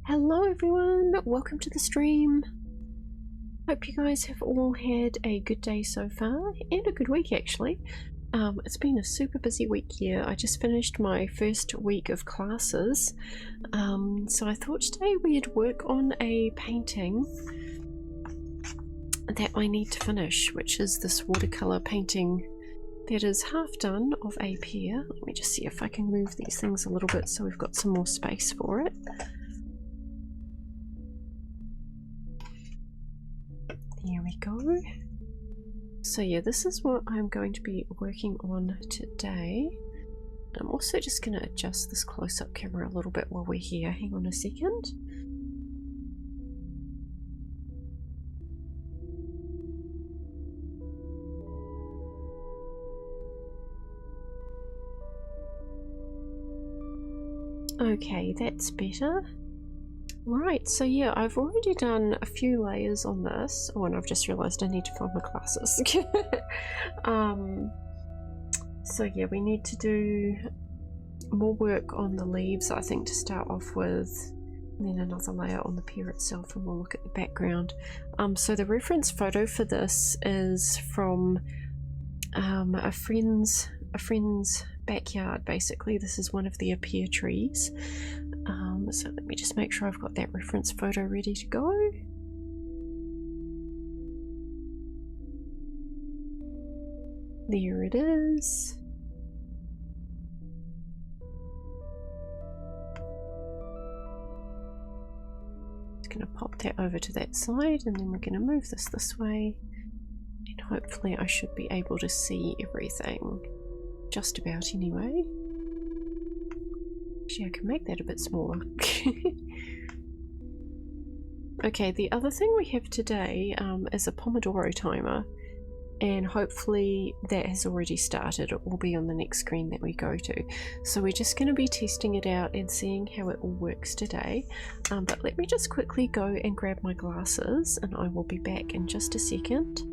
Hello everyone, welcome to the stream. Hope you guys have all had a good day so far, and a good week actually. It's been a super busy week here. I just finished my first week of classes, so I thought today we'd work on a painting that I need to finish, which is this watercolour painting that is half done of a pear. Let me just see if I can move these things a little bit so we've got some more space for it. Here we go. So yeah, this is what I'm going to be working on today. I'm also just going to adjust this close-up camera a little bit while we're here. Hang on a second. Okay, that's better. Right, so yeah, I've already done a few layers on this. Oh, and I've just realised I need to find my glasses. So yeah, we need to do more work on the leaves, I think, to start off with, and then another layer on the pear itself, and we'll look at the background. So the reference photo for this is from a friend's backyard, basically. This is one of their pear trees. So let me just make sure I've got that reference photo ready to go. There it is. Just going to pop that over to that side, and then we're going to move this way, and hopefully I should be able to see everything, just about anyway. Actually, I can make that a bit smaller. Okay, the other thing we have today is a Pomodoro timer, and hopefully that has already started. It will be on the next screen that we go to. So we're just going to be testing it out and seeing how it all works today. But let me just quickly go and grab my glasses, and I will be back in just a second.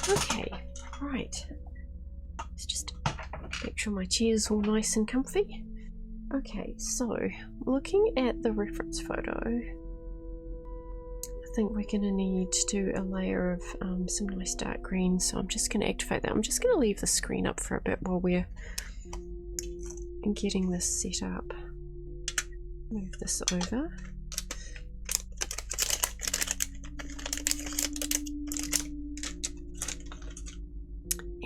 Okay, right. Let's just make sure my chair's all nice and comfy. Okay, so looking at the reference photo, I think we're going to need to do a layer of some nice dark green, so I'm just going to activate that. I'm just going to leave the screen up for a bit while we're getting this set up. Move this over.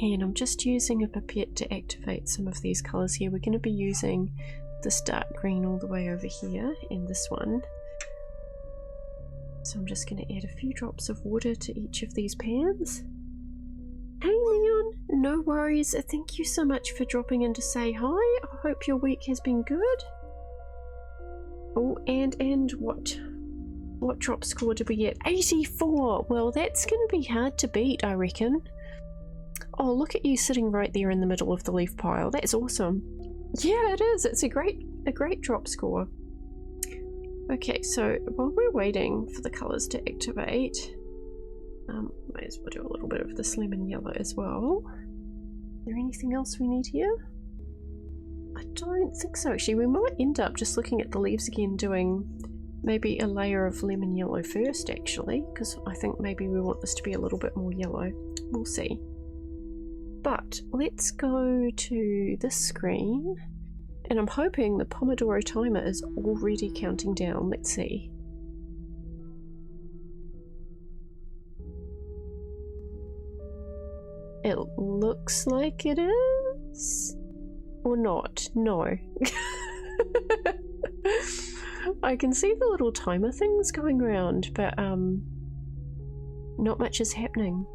And I'm just using a pipette to activate some of these colours here. We're going to be using this dark green all the way over here, and this one. So I'm just going to add a few drops of water to each of these pans. Hey Leon, no worries. Thank you so much for dropping in to say hi. I hope your week has been good. Oh, and what drop score did we get? 84! Well, that's going to be hard to beat, I reckon. Oh, look at you sitting right there in the middle of the leaf pile. That's awesome. Yeah, it is. It's a great drop score. Okay, so while we're waiting for the colours to activate, might as well do a little bit of this lemon yellow as well. Is there anything else we need here? I don't think so, actually. We might end up just looking at the leaves again, doing maybe a layer of lemon yellow first, actually, because I think maybe we want this to be a little bit more yellow. We'll see. But let's go to this screen, and I'm hoping the Pomodoro timer is already counting down. Let's see. It looks like it is. Or not? No. I can see the little timer things going around, but not much is happening.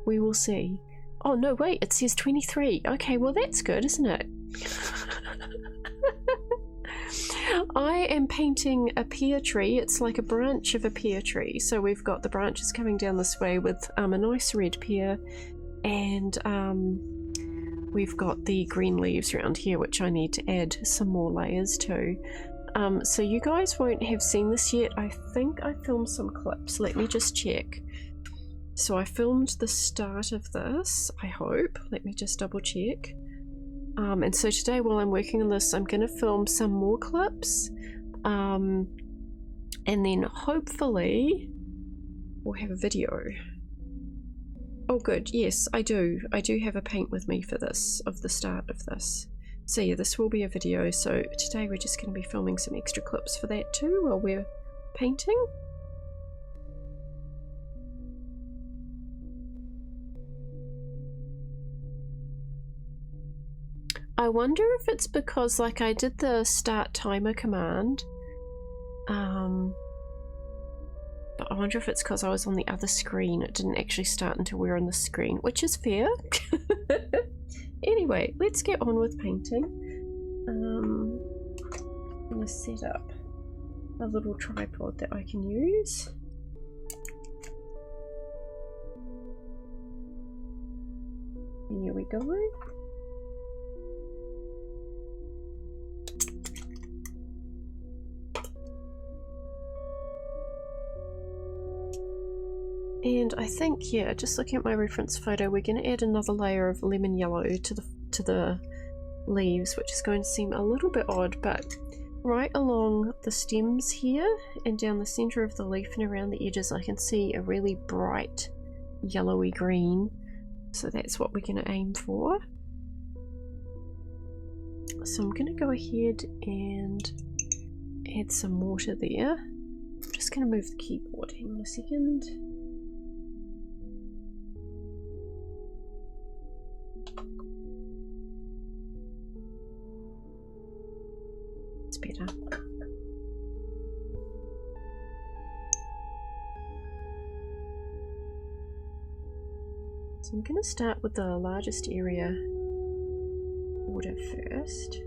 We will see. Oh no, wait, it says 23. Okay, well that's good, isn't it? I am painting a pear tree. It's like a branch of a pear tree. So we've got the branches coming down this way with a nice red pear, and we've got the green leaves around here, which I need to add some more layers to. So you guys won't have seen this yet. I think I filmed some clips. Let me just check. So I filmed the start of this, I hope. Let me just double check. And so today while I'm working on this, I'm going to film some more clips. And then hopefully we'll have a video. Oh good, yes, I do. I do have a paint with me for this, of the start of this. So yeah, this will be a video. So today we're just going to be filming some extra clips for that too while we're painting. I wonder if it's because like I did the start timer command, but I wonder if it's because I was on the other screen. It didn't actually start until we were on the screen, which is fair. Anyway, let's get on with painting. I'm going to set up a little tripod that I can use. Here we go. And I think, yeah, just looking at my reference photo, we're going to add another layer of lemon yellow to the leaves, which is going to seem a little bit odd, but right along the stems here and down the center of the leaf and around the edges, I can see a really bright yellowy green. So that's what we're going to aim for. So I'm going to go ahead and add some water there. I'm just going to move the keyboard. Hang on a second. It's better. So I'm going to start with the largest area water first.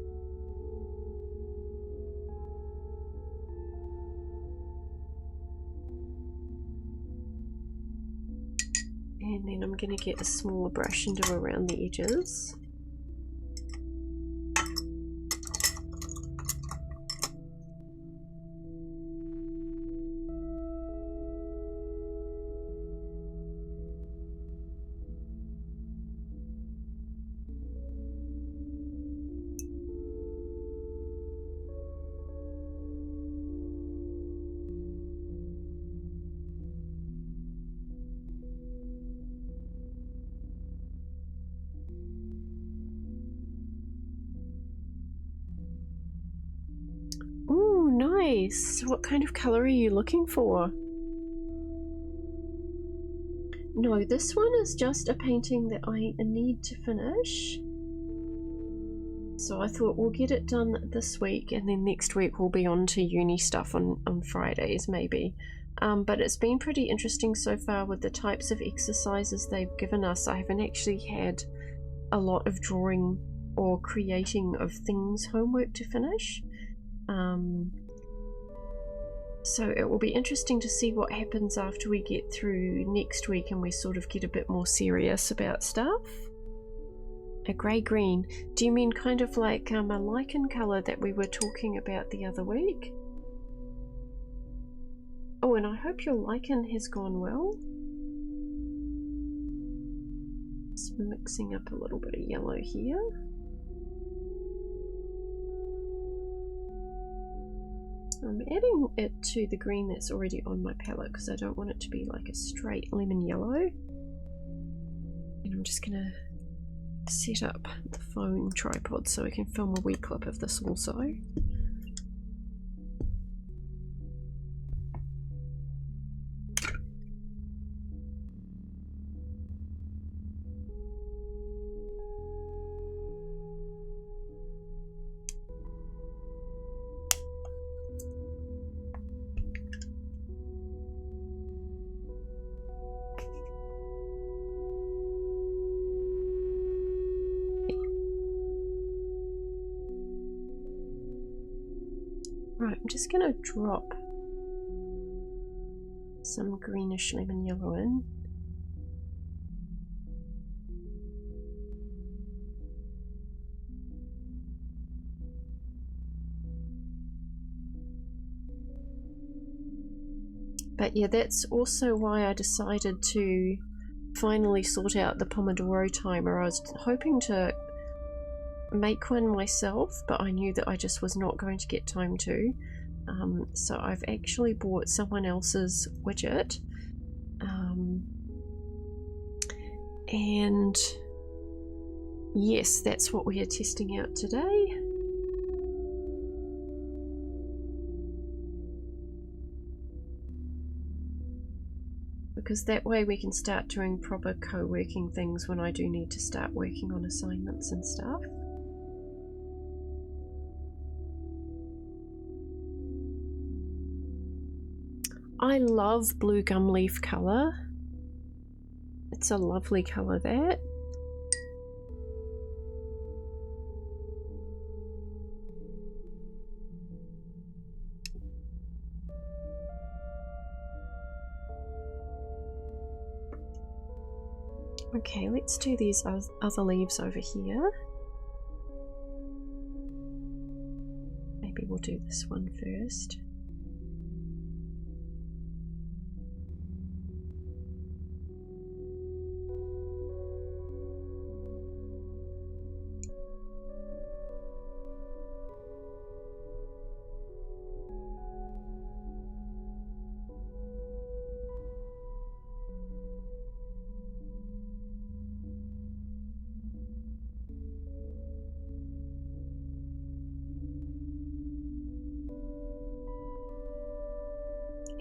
And then I'm going to get a smaller brush and do around the edges. Ooh, nice. What kind of color are you looking for? No, this one is just a painting that I need to finish. So I thought we'll get it done this week, and then next week we'll be on to uni stuff on Fridays maybe. But it's been pretty interesting so far with the types of exercises they've given us. I haven't actually had a lot of drawing or creating of things homework to finish. So it will be interesting to see what happens after we get through next week and we sort of get a bit more serious about stuff. A grey-green. Do you mean kind of like a lichen colour that we were talking about the other week? Oh, and I hope your lichen has gone well. Just mixing up a little bit of yellow here. I'm adding it to the green that's already on my palette because I don't want it to be like a straight lemon yellow. And I'm just gonna set up the phone tripod so we can film a wee clip of this also. Right, I'm just going to drop some greenish lemon yellow in. But yeah, that's also why I decided to finally sort out the Pomodoro timer. I was hoping to make one myself, but I knew that I just was not going to get time to. So I've actually bought someone else's widget. And yes, that's what we are testing out today. Because that way we can start doing proper co-working things when I do need to start working on assignments and stuff. I love blue gum leaf colour. It's a lovely colour, that. Okay, let's do these other leaves over here. Maybe we'll do this one first.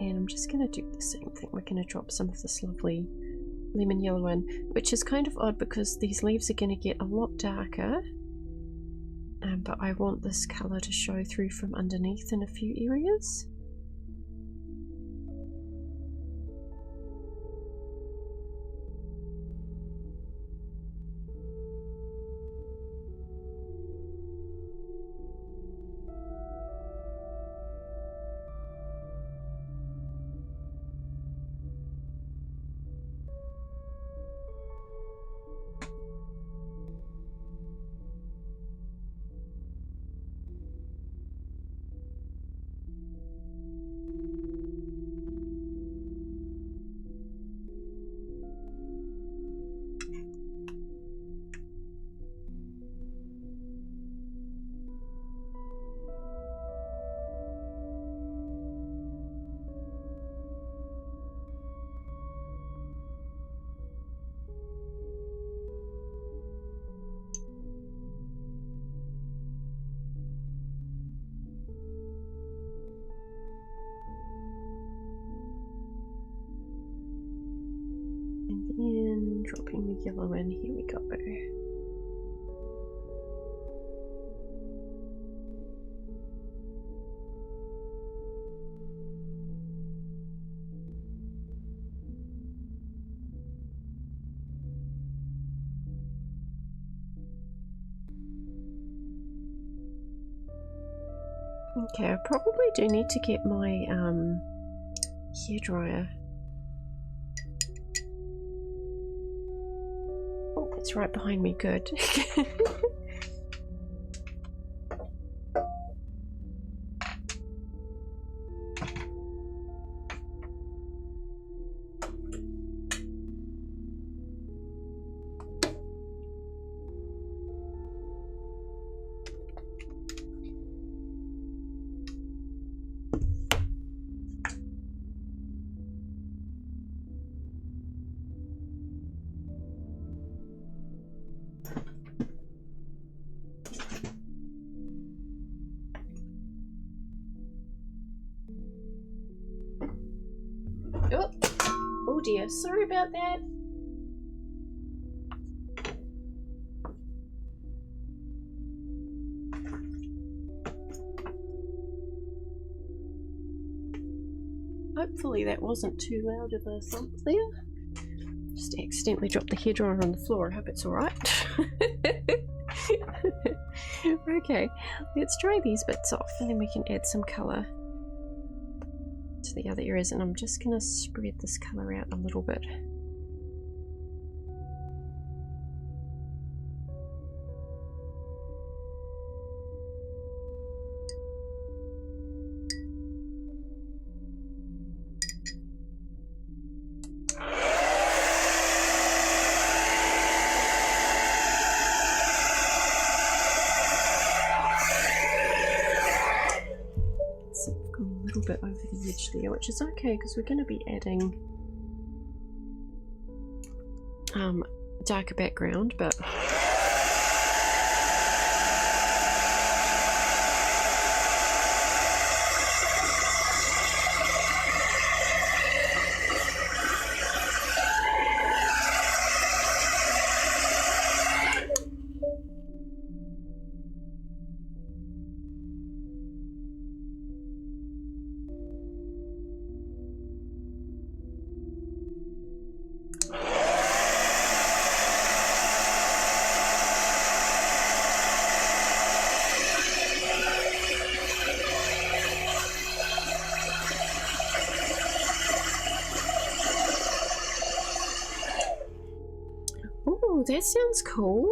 And I'm just going to do the same thing. We're going to drop some of this lovely lemon yellow in, which is kind of odd because these leaves are going to get a lot darker, but I want this colour to show through from underneath in a few areas. And dropping the yellow in, here we go. Okay, I probably do need to get my hairdryer. Oh, it's right behind me, good. Oh dear, sorry about that. Hopefully that wasn't too loud of a thump there. Just accidentally dropped the hairdryer on the floor. I hope it's alright. Okay, let's dry these bits off and then we can add some colour to the other areas, and I'm just going to spread this colour out a little bit. Bit over the edge there, which is okay because we're going to be adding darker background, but oh, that sounds cool.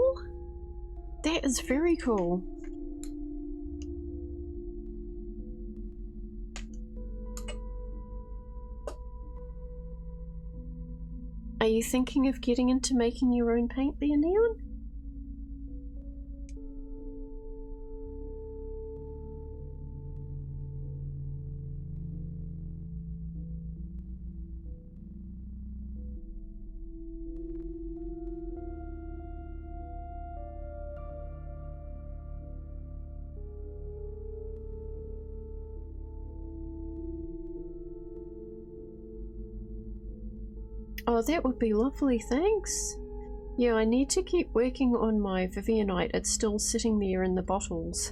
That is very cool. Are you thinking of getting into making your own paint there, Neon? Oh, that would be lovely, thanks. Yeah, I need to keep working on my Vivianite. It's still sitting there in the bottles.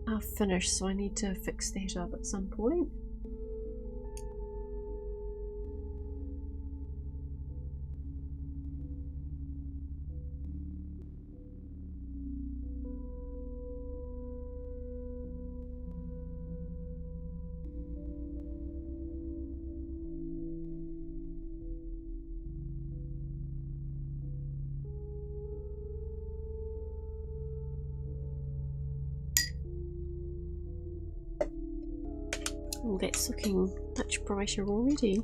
Half finished, so I need to fix that up at some point. Oh, that's looking much brighter already.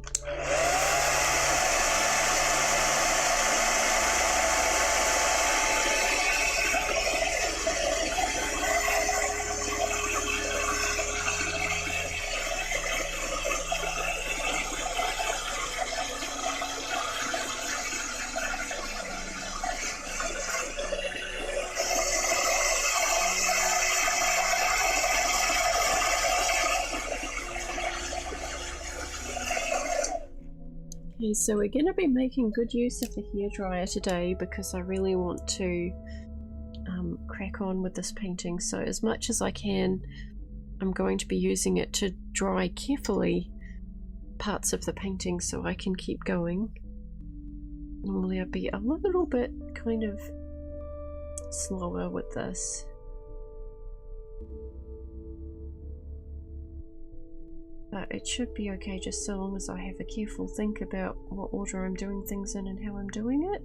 Okay, so we're going to be making good use of the hairdryer today because I really want to crack on with this painting. So as much as I can, I'm going to be using it to dry carefully parts of the painting so I can keep going. Normally I'd be a little bit kind of slower with this. But it should be okay just so long as I have a careful think about what order I'm doing things in and how I'm doing it.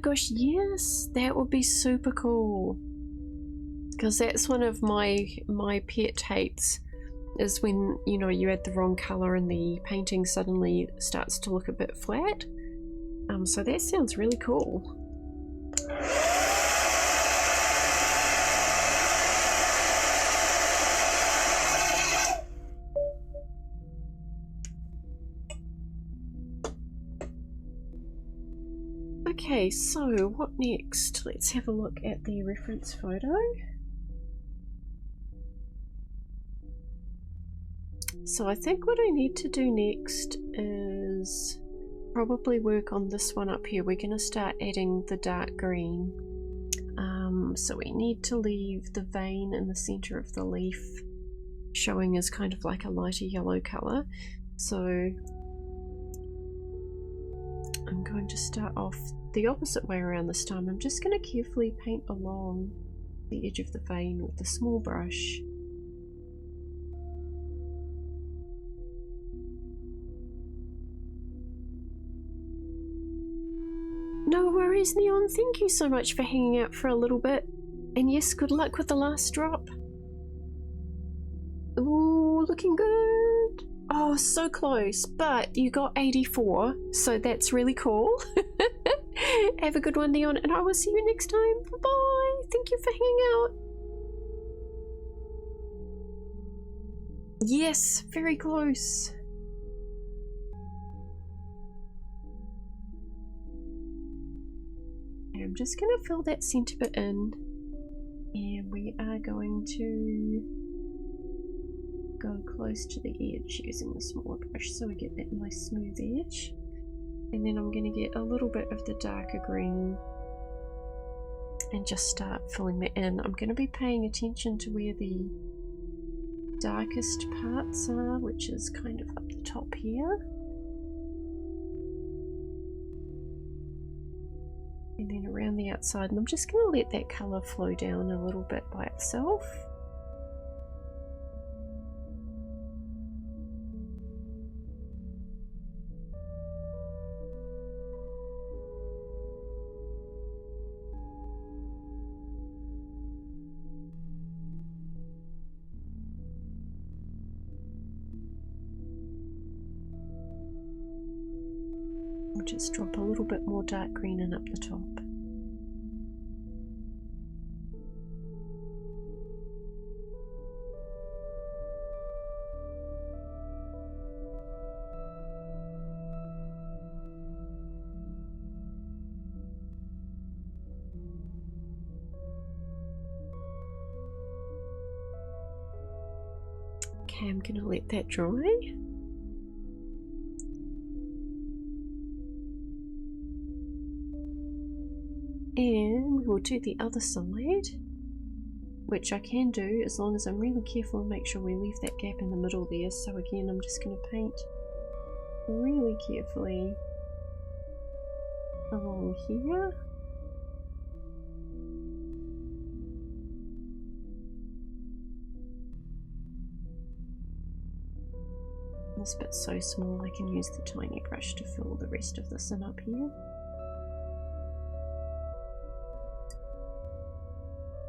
gosh, yes, that would be super cool. Because that's one of my pet hates, is when, you know, you add the wrong colour and the painting suddenly starts to look a bit flat. So that sounds really cool. Okay, so what next? Let's have a look at the reference photo. So I think what I need to do next is probably work on this one up here. We're going to start adding the dark green. So we need to leave the vein in the center of the leaf showing as kind of like a lighter yellow color. So I'm going to start off the opposite way around this time. I'm just going to carefully paint along the edge of the vein with a small brush. No worries, Neon. Thank you so much for hanging out for a little bit. And yes, good luck with the last drop. Ooh, looking good. Oh, so close, but you got 84, so that's really cool. Have a good one, Neon, and I will see you next time. Bye-bye. Thank you for hanging out. Yes, very close. I'm just going to fill that centre bit in, and we are going to go close to the edge using the smaller brush so we get that nice smooth edge. And then I'm going to get a little bit of the darker green and just start filling that in. I'm going to be paying attention to where the darkest parts are, which is kind of up the top here. And then around the outside, and I'm just going to let that colour flow down a little bit by itself. I'll just drop a little bit more dark green in up the top. Okay, I'm going to let that dry. And we will do the other side, which I can do as long as I'm really careful and make sure we leave that gap in the middle there. So again, I'm just going to paint really carefully along here. This bit's so small I can use the tiny brush to fill the rest of this in up here.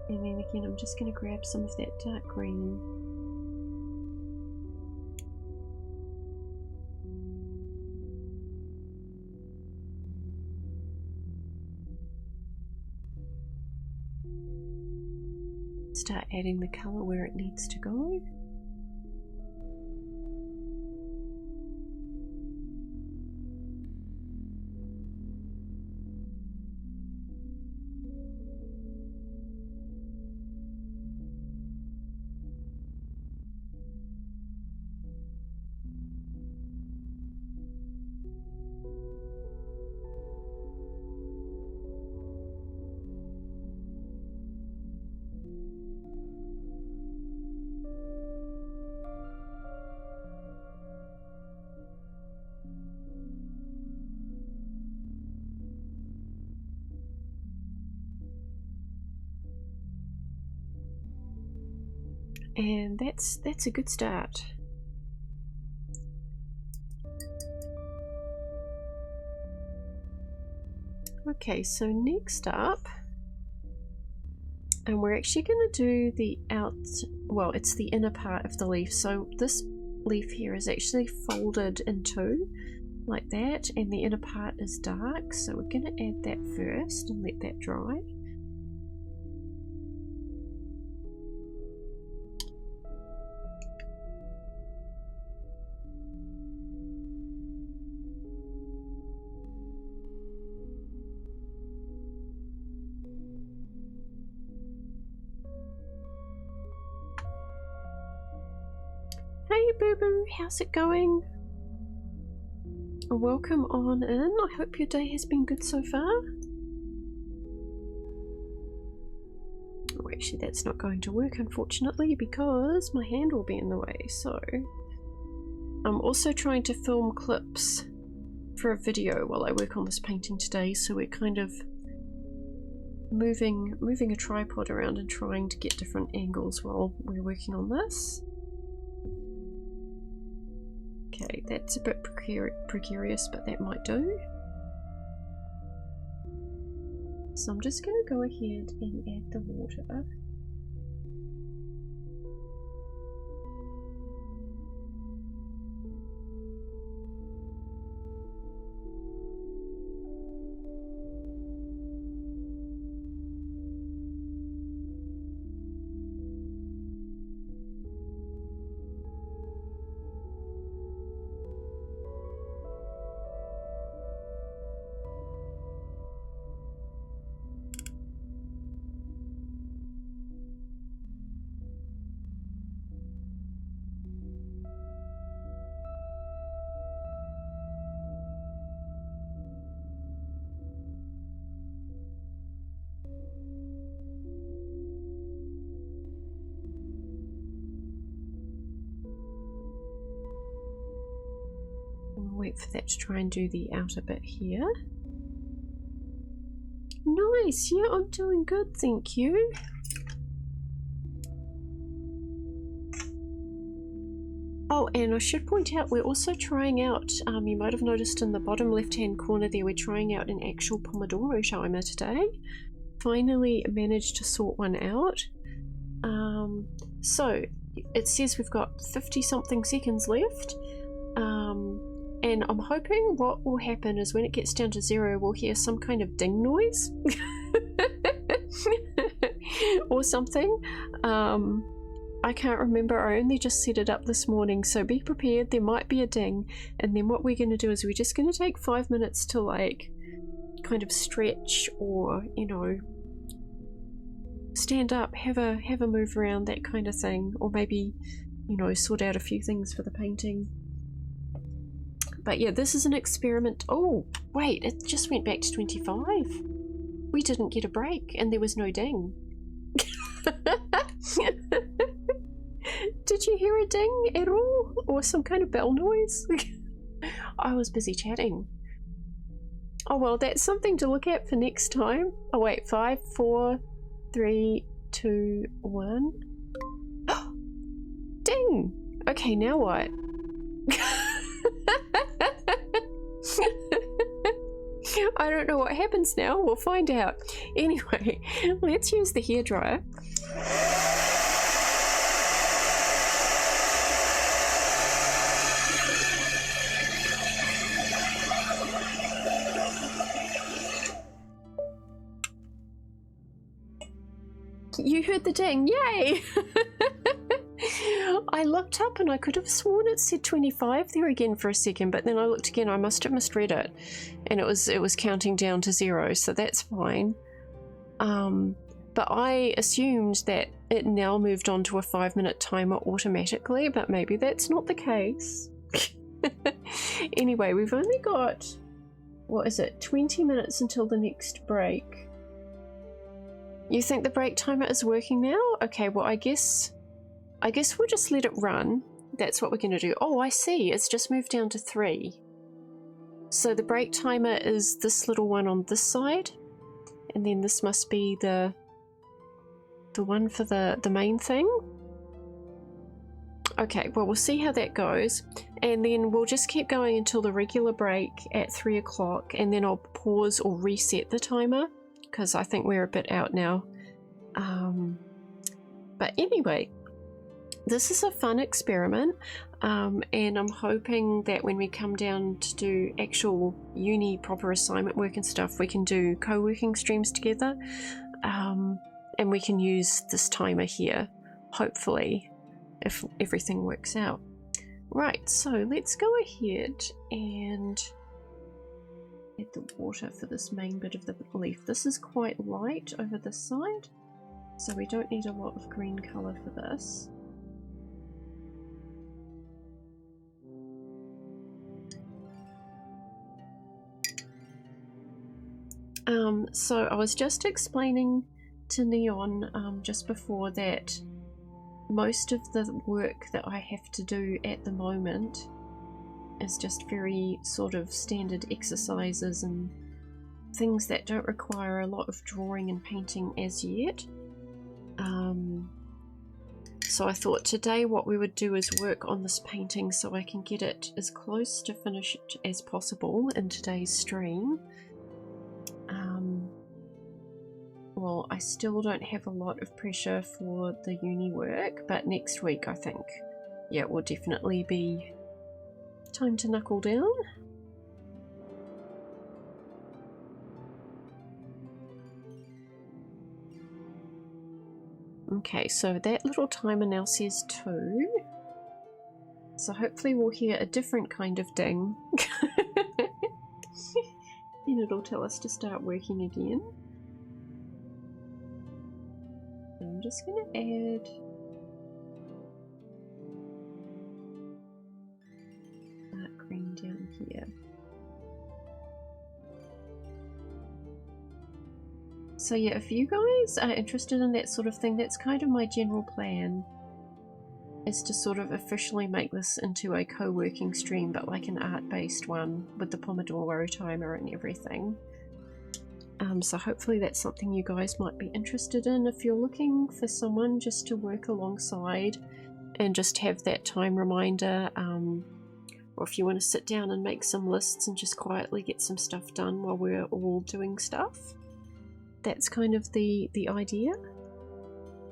And then again, I'm just going to grab some of that dark green. Start adding the colour where it needs to go. And that's a good start. Okay, so next up, and we're actually going to do the well, it's the inner part of the leaf. So this leaf here is actually folded in two, like that, and the inner part is dark. So we're going to add that first and let that dry. Hey Boo Boo, how's it going? Welcome on in. I hope your day has been good so far. Oh, actually that's not going to work unfortunately because my hand will be in the way. So I'm also trying to film clips for a video while I work on this painting today, so we're kind of moving a tripod around and trying to get different angles while we're working on this. Okay, that's a bit precarious, but that might do. So I'm just going to go ahead and add the water. Wait for that to try and do the outer bit here. Nice, yeah, I'm doing good, thank you. Oh, and I should point out we're also trying out, you might have noticed in the bottom left hand corner there, we're trying out an actual Pomodoro timer today. Finally managed to sort one out. So it says we've got 50 something seconds left. And I'm hoping what will happen is when it gets down to 0, we'll hear some kind of ding noise or something. I can't remember, I only just set it up this morning, so be prepared, there might be a ding. And then what we're going to do is we're just going to take 5 minutes to like kind of stretch or, you know, stand up, have a move around, that kind of thing, or maybe, you know, sort out a few things for the painting. But yeah, this is an experiment. Oh, wait, it just went back to 25. We didn't get a break and there was no ding. Did you hear a ding at all? Or some kind of bell noise? I was busy chatting. Oh well, that's something to look at for next time. Oh wait, 5, 4, 3, 2, 1. Ding! Okay, now what? I don't know what happens now. We'll find out. Anyway, let's use the hairdryer. You heard the ding, yay! I looked up and I could have sworn it said 25 there again for a second, but then I looked again, I must have misread it, and it was counting down to 0, so that's fine. But I assumed that it now moved on to a 5-minute timer automatically, but maybe that's not the case. Anyway, we've only got, what is it, 20 minutes until the next break. You think the break timer is working now? Okay, well I guess we'll just let it run. That's what we're going to do. Oh, I see. It's just moved down to 3. So the break timer is this little one on this side. And then this must be the one for the main thing. Okay, well, we'll see how that goes, and then we'll just keep going until the regular break at 3 o'clock, and then I'll pause or reset the timer because I think we're a bit out now. But anyway, this is a fun experiment, and I'm hoping that when we come down to do actual uni proper assignment work and stuff, we can do co-working streams together, and we can use this timer here, hopefully, if everything works out. Right, so let's go ahead and add the water for this main bit of the leaf. This is quite light over this side, so we don't need a lot of green colour for this. So I was just explaining to Neon just before that most of the work that I have to do at the moment is just very sort of standard exercises and things that don't require a lot of drawing and painting as yet. So I thought today what we would do is work on this painting so I can get it as close to finished as possible in today's stream. Well, I still don't have a lot of pressure for the uni work, but next week I think, yeah, it will definitely be time to knuckle down. Okay, so that little timer now says 2. So hopefully we'll hear a different kind of ding. And it'll tell us to start working again. I'm just going to add dark green down here. So yeah, if you guys are interested in that sort of thing, that's kind of my general plan, is to sort of officially make this into a co-working stream, but like an art-based one with the Pomodoro timer and everything. So hopefully that's something you guys might be interested in if you're looking for someone just to work alongside and just have that time reminder, or if you want to sit down and make some lists and just quietly get some stuff done while we're all doing stuff. That's kind of the idea.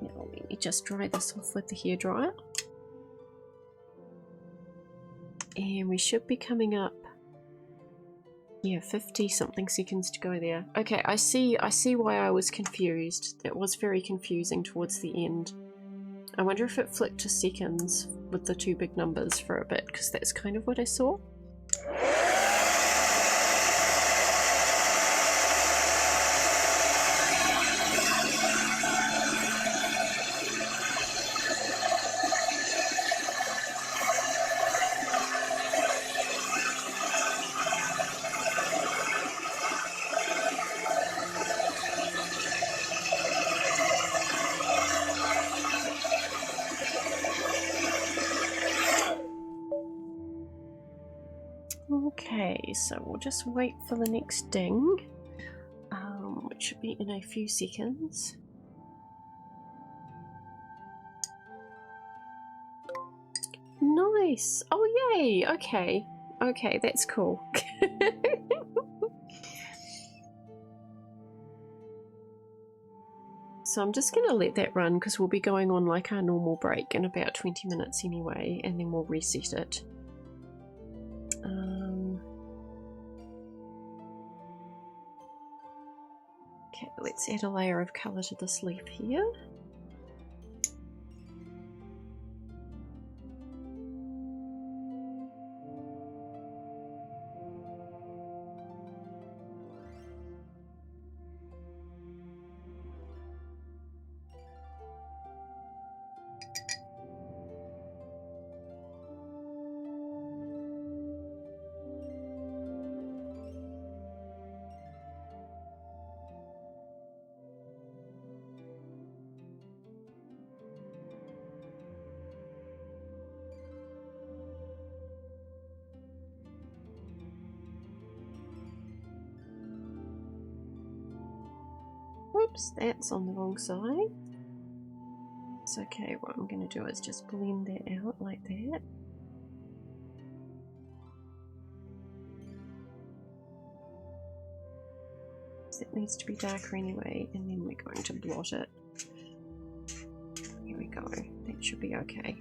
Now let me just dry this off with the hairdryer. And we should be coming up, yeah, 50 something seconds to go there. Okay, I see why I was confused. That was very confusing towards the end. I wonder if it flicked to seconds with the 2 big numbers for a bit, because that's kind of what I saw. Okay, so we'll just wait for the next ding, which should be in a few seconds. Nice! Oh yay! Okay, okay, that's cool. So I'm just going to let that run because we'll be going on like our normal break in about 20 minutes anyway, and then we'll reset it. Okay, let's add a layer of colour to this leaf here. Whoops, that's on the wrong side. That's okay. What I'm going to do is just blend that out like that. That needs to be darker anyway, and then we're going to blot it. Here we go. That should be okay.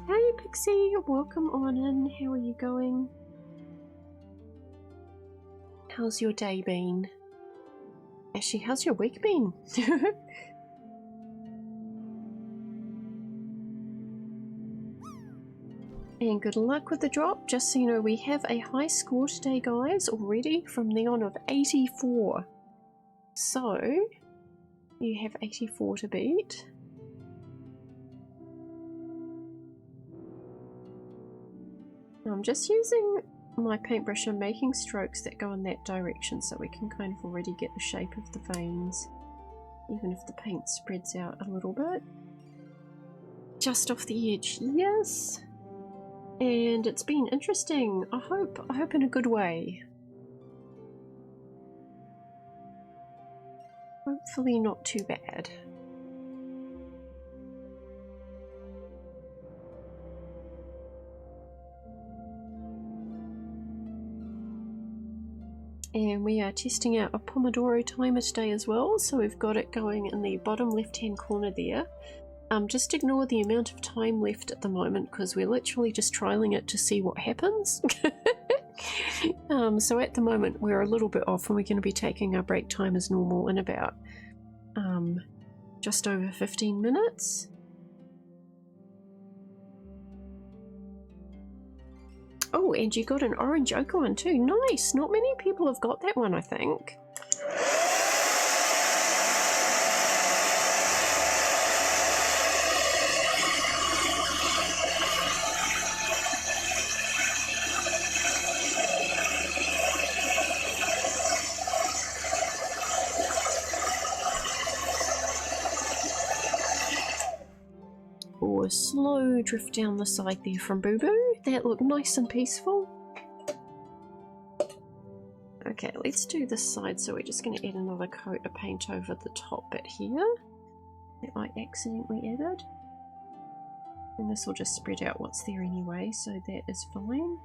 Hey Pixie, welcome on in. How are you going? How's your day been? Actually, how's your week been? And good luck with the drop. Just so you know, we have a high score today, guys, already from Neon of 84. So, you have 84 to beat. I'm just using my paintbrush and making strokes that go in that direction so we can kind of already get the shape of the veins, even if the paint spreads out a little bit. Just off the edge, yes. And it's been interesting. I hope in a good way. Hopefully not too bad. And we are testing out a Pomodoro timer today as well, so we've got it going in the bottom left hand corner there. Just ignore the amount of time left at the moment because we're literally just trialing it to see what happens. So at the moment we're a little bit off and we're going to be taking our break time as normal in about just over 15 minutes. Oh, and you got an orange ochre one too. Nice! Not many people have got that one, I think. Oh, a slow drift down the side there from Boo Boo. That looked nice and peaceful. Okay, let's do this side, so we're just going to add another coat of paint over the top bit here that I accidentally added. And this will just spread out what's there anyway, so that is fine.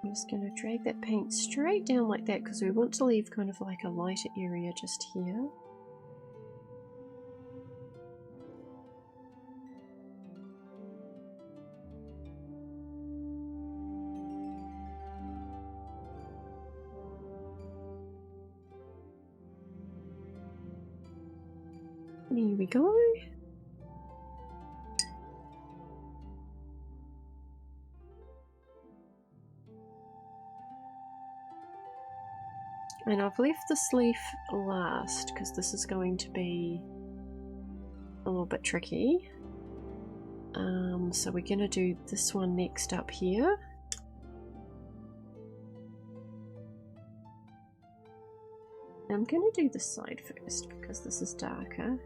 I'm just going to drag that paint straight down like that because we want to leave kind of like a lighter area just here. There we go. And I've left this leaf last because this is going to be a little bit tricky. So we're going to do this one next up here. I'm going to do this side first because this is darker.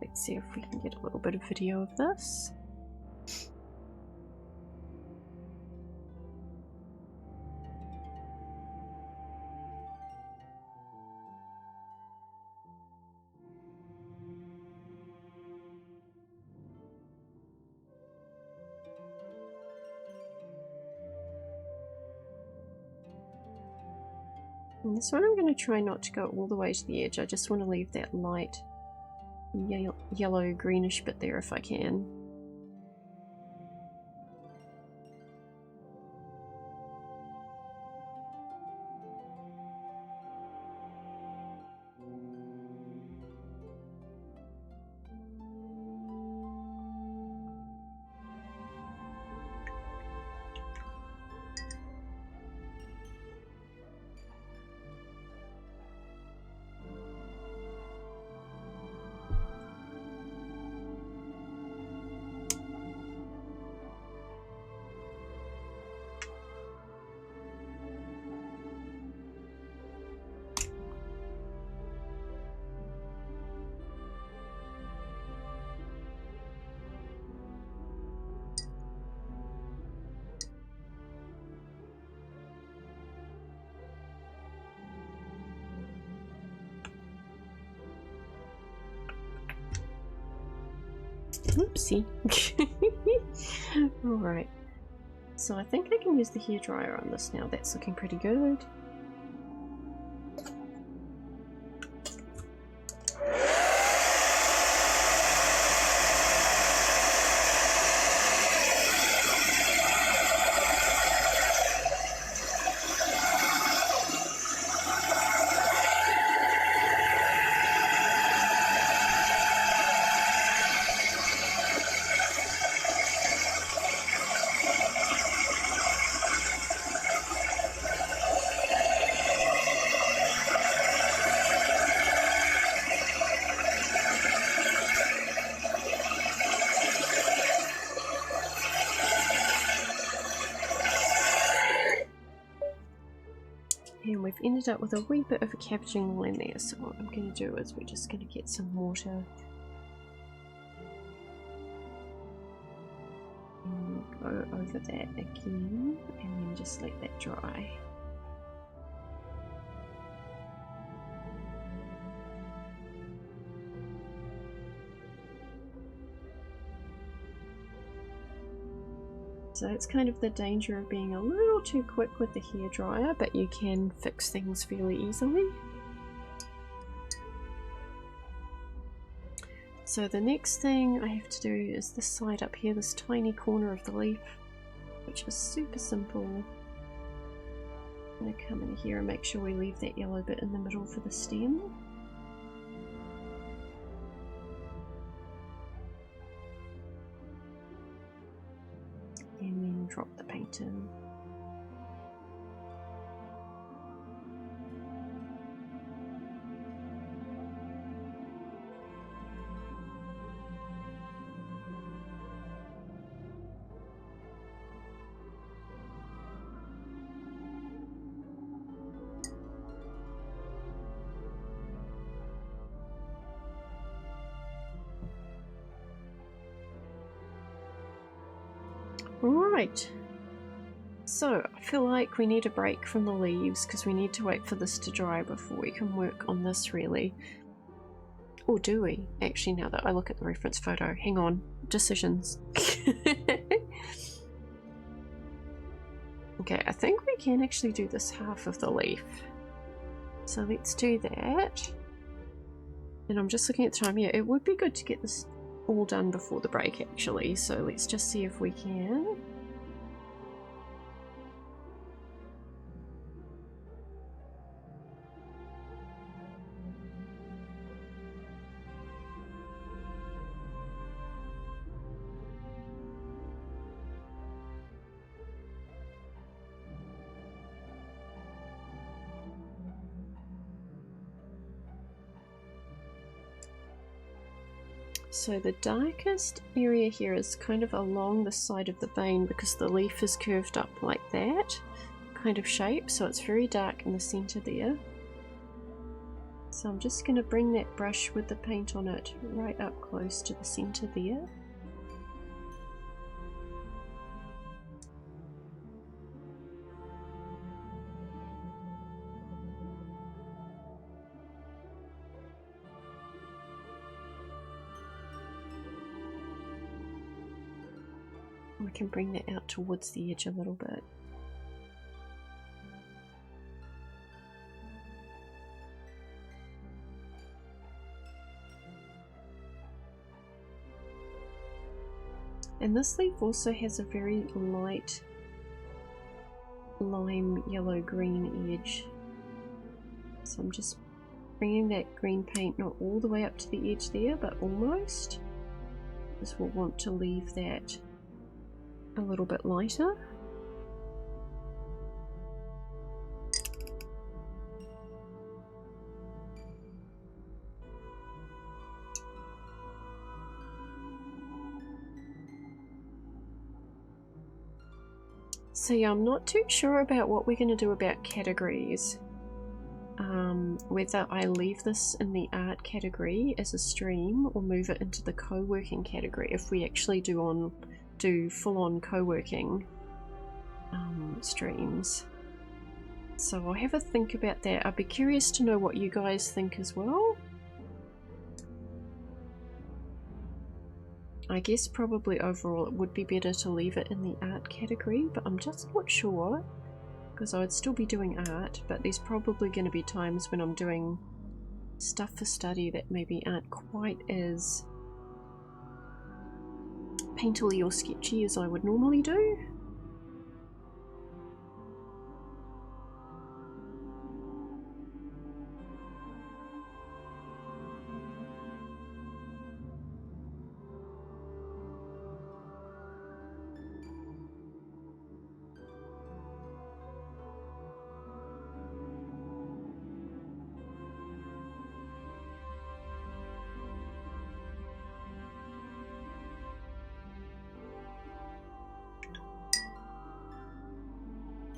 Let's see if we can get a little bit of video of this. And this one I'm going to try not to go all the way to the edge. I just want to leave that light yellow greenish bit there if I can. Oopsie. Alright. So I think I can use the hairdryer on this now. That's looking pretty good. And we've ended up with a wee bit of a cabbaging line there, so what I'm going to do is we're just going to get some water and go over that again, and then just let that dry. So that's kind of the danger of being a little too quick with the hairdryer, but you can fix things fairly easily. So the next thing I have to do is this side up here, this tiny corner of the leaf, which is super simple. I'm going to come in here and make sure we leave that yellow bit in the middle for the stem. And then drop the paint in. Right, so I feel like we need a break from the leaves because we need to wait for this to dry before we can work on this really. Or do we? Actually, now that I look at the reference photo, hang on, decisions. Okay, I think we can actually do this half of the leaf. So let's do that. And I'm just looking at the time. Yeah, it would be good to get this all done before the break actually, so let's just see if we can. So the darkest area here is kind of along the side of the vein because the leaf is curved up like that kind of shape, so it's very dark in the center there. So I'm just going to bring that brush with the paint on it right up close to the center there. We can bring that out towards the edge a little bit. And this leaf also has a very light lime yellow green edge. So I'm just bringing that green paint not all the way up to the edge there, but almost. Because we'll want to leave that a little bit lighter. So yeah, I'm not too sure about what we're going to do about categories. Whether I leave this in the art category as a stream or move it into the co-working category if we actually do full-on co-working streams. So I'll have a think about that. I'd be curious to know what you guys think as well. I guess probably overall it would be better to leave it in the art category, but I'm just not sure. Because I would still be doing art, but there's probably going to be times when I'm doing stuff for study that maybe aren't quite as painterly or sketchy as I would normally do.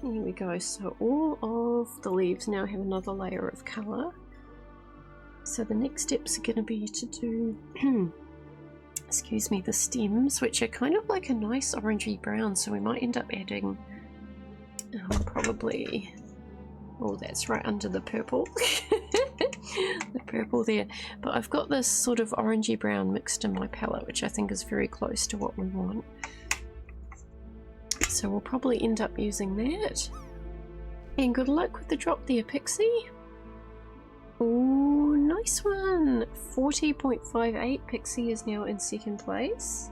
Here we go, so all of the leaves now have another layer of colour. So the next steps are going to be to do, excuse me, the stems, which are kind of like a nice orangey brown, so we might end up adding probably, oh that's right under the purple, the purple there, but I've got this sort of orangey brown mixed in my palette, which I think is very close to what we want. So we'll probably end up using that. And good luck with the drop there, Pixie. Oh, nice one! 40.58. Pixie is now in second place.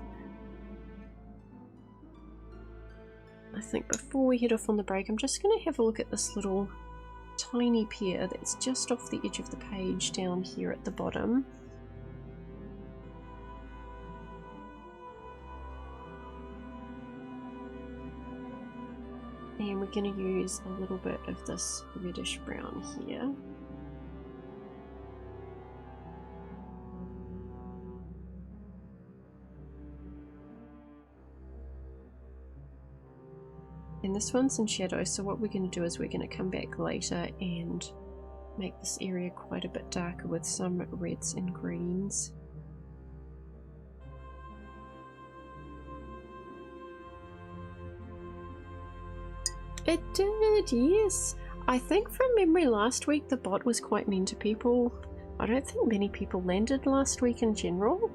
I think before we head off on the break, I'm just going to have a look at this little tiny pear that's just off the edge of the page down here at the bottom. And we're going to use a little bit of this reddish brown here. And this one's in shadow, so what we're going to do is we're going to come back later and make this area quite a bit darker with some reds and greens. It did, yes. I think from memory last week the bot was quite mean to people. I don't think many people landed last week in general,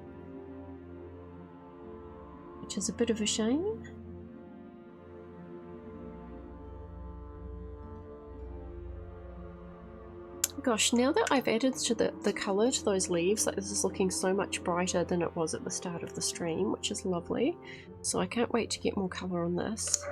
which is a bit of a shame. Gosh, now that I've added to the colour to those leaves, like this is looking so much brighter than it was at the start of the stream, which is lovely. So I can't wait to get more colour on this.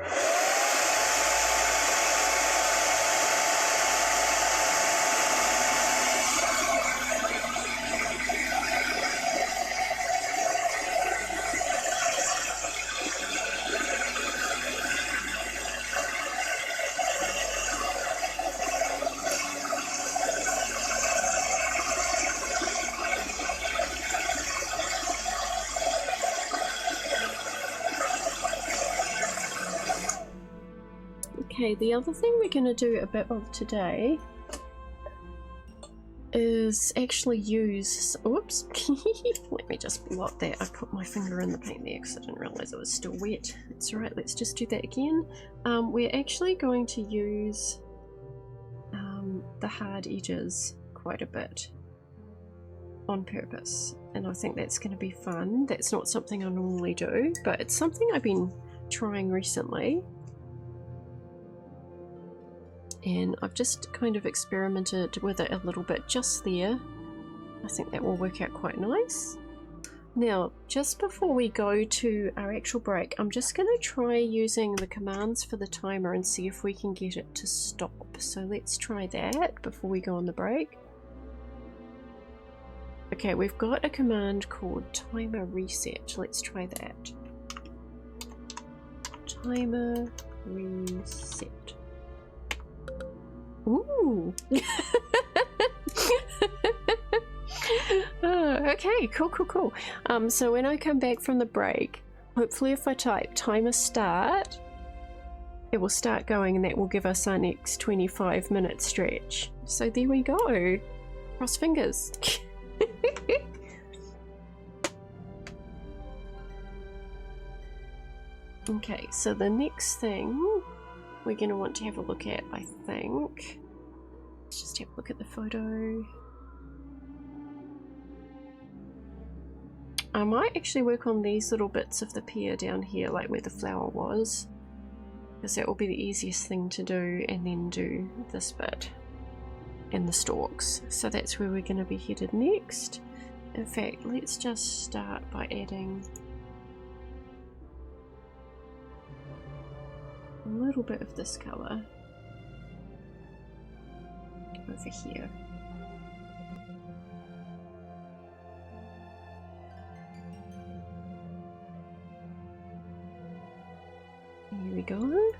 Okay, the other thing we're going to do a bit of today is actually use, whoops, let me just blot that. I put my finger in the paint there because I didn't realise it was still wet. It's alright, let's just do that again. We're actually going to use the hard edges quite a bit on purpose, and I think that's going to be fun. That's not something I normally do, but it's something I've been trying recently. And I've just kind of experimented with it a little bit just there. I think that will work out quite nice. Now, just before we go to our actual break, I'm just going to try using the commands for the timer and see if we can get it to stop. So let's try that before we go on the break. Okay, we've got a command called timer reset. Let's try that. Timer reset. Ooh! Okay, cool. So when I come back from the break, hopefully if I type timer start, it will start going and that will give us our next 25-minute stretch. So there we go. Cross fingers. Okay, so the next thing we're going to want to have a look at, I think. Let's just have a look at the photo. I might actually work on these little bits of the pear down here, like where the flower was, because that will be the easiest thing to do, and then do this bit and the stalks. So that's where we're going to be headed next. In fact, let's just start by adding a little bit of this colour over here. Here we go.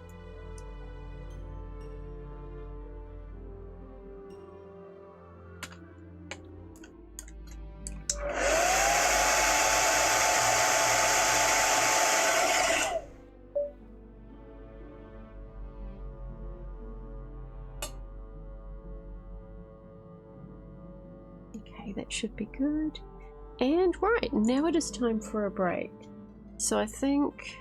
Okay, that should be good. And right, now it is time for a break. So I think,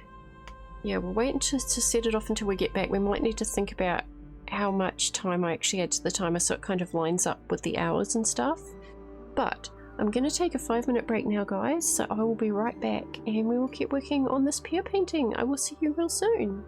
yeah, we'll wait to set it off until we get back. We might need to think about how much time I actually add to the timer so it kind of lines up with the hours and stuff. But I'm going to take a 5-minute break now, guys, so I will be right back and we will keep working on this pear painting. I will see you real soon.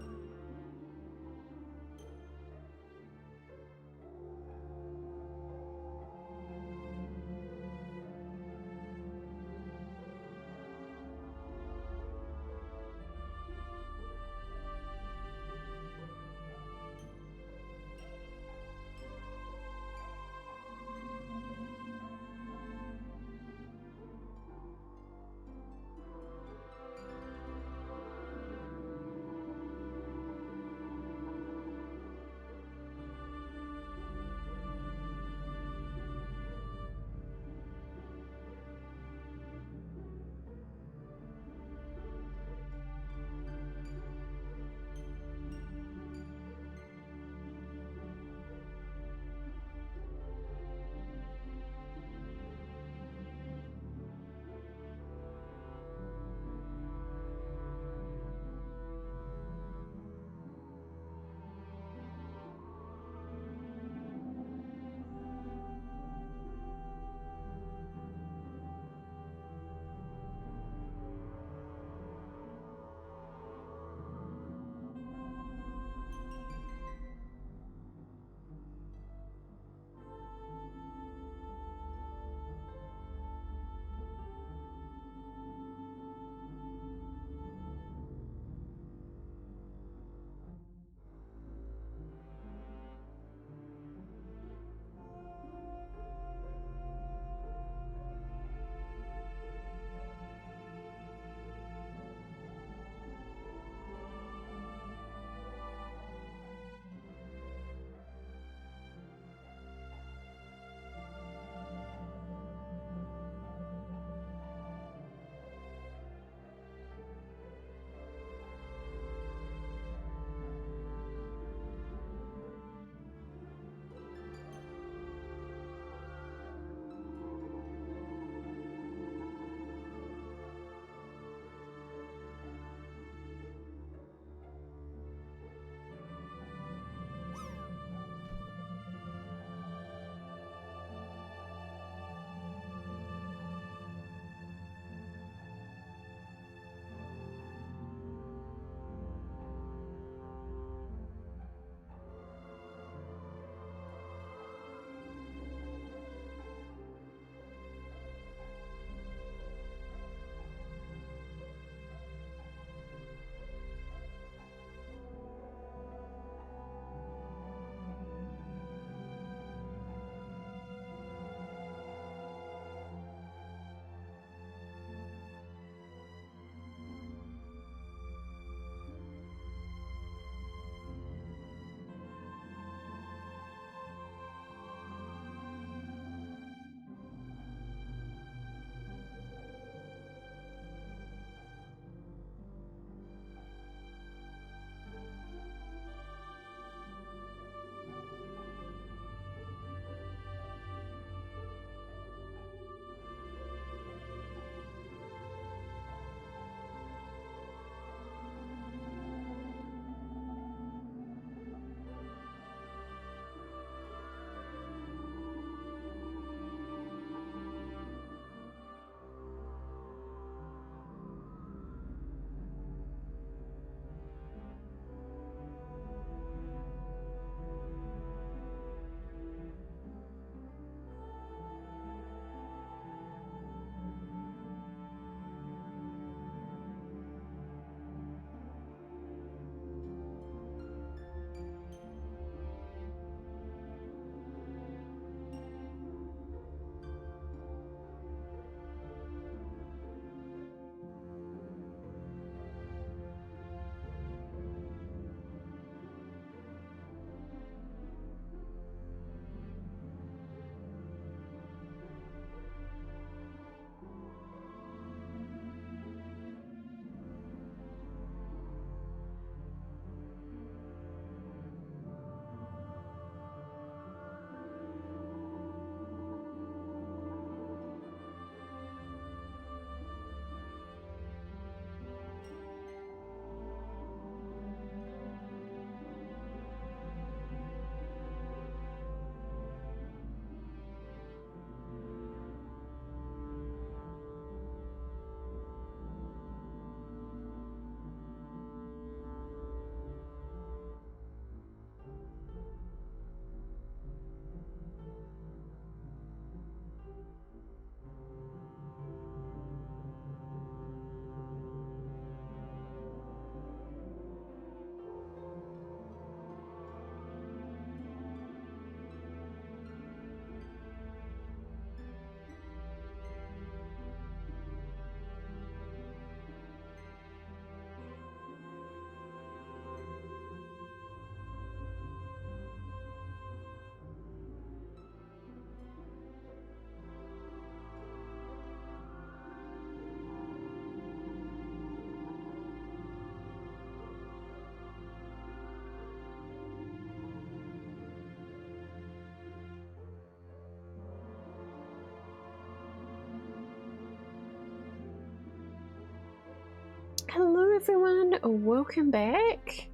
Hello everyone, welcome back.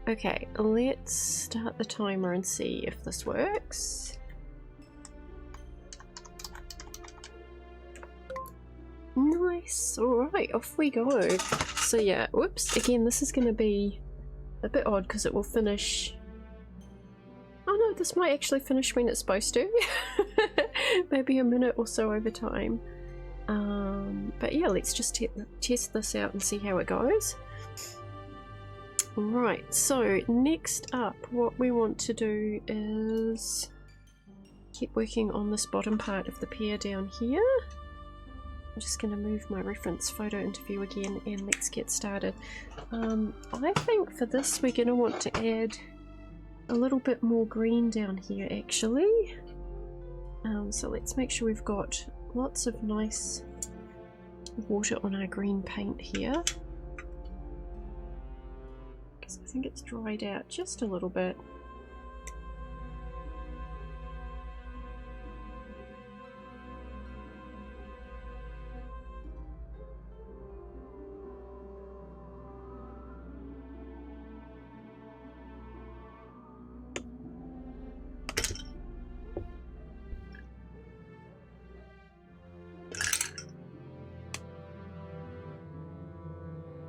Okay, let's start the timer and see if this works. Nice, alright, off we go. So yeah, whoops, again this is going to be a bit odd because it will finish... Oh no, this might actually finish when it's supposed to. Maybe a minute or so over time. But yeah, let's just test this out and see how it goes. Right, so next up what we want to do is keep working on this bottom part of the pear down here. I'm just going to move my reference photo into view again and let's get started. I think for this we're going to want to add a little bit more green down here actually. So let's make sure we've got lots of nice water on our green paint here. Because I think it's dried out just a little bit.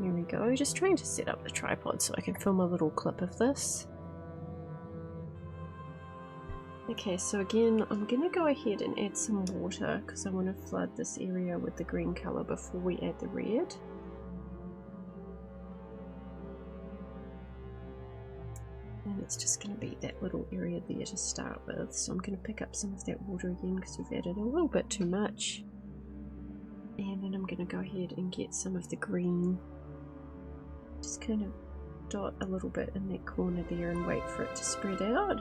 There we go, just trying to set up the tripod so I can film a little clip of this. Okay, so again, I'm going to go ahead and add some water because I want to flood this area with the green colour before we add the red. And it's just going to be that little area there to start with, so I'm going to pick up some of that water again because we've added a little bit too much. And then I'm going to go ahead and get some of the green. Just kind of dot a little bit in that corner there and wait for it to spread out.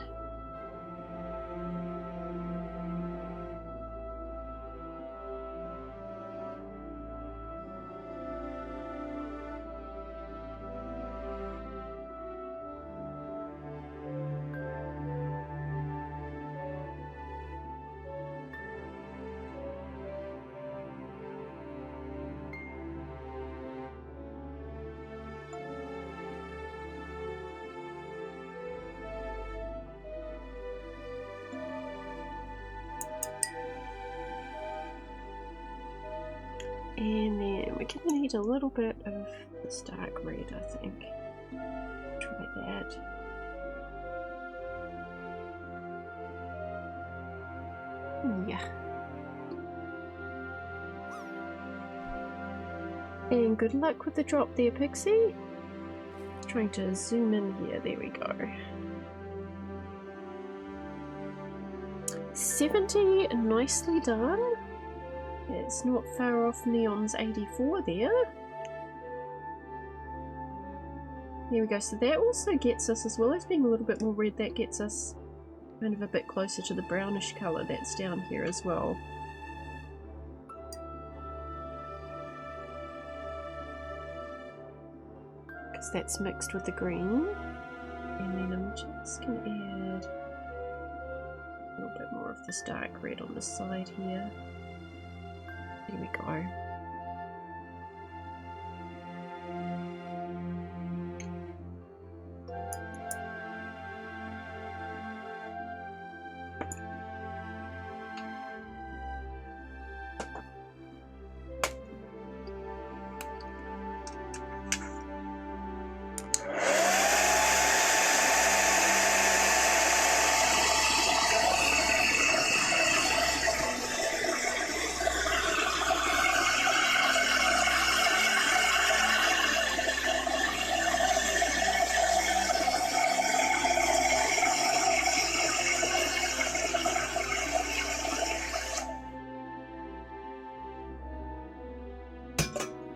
And then we're going to need a little bit of this dark red, I think. Try that. Yeah. And good luck with the drop there, Pixie. Trying to zoom in here, there we go. 70, nicely done. It's not far off Neon's 84 there. There we go, so that also gets us, as well as being a little bit more red, that gets us kind of a bit closer to the brownish colour that's down here as well. Because that's mixed with the green. And then I'm just going to add a little bit more of this dark red on the side here. There we go.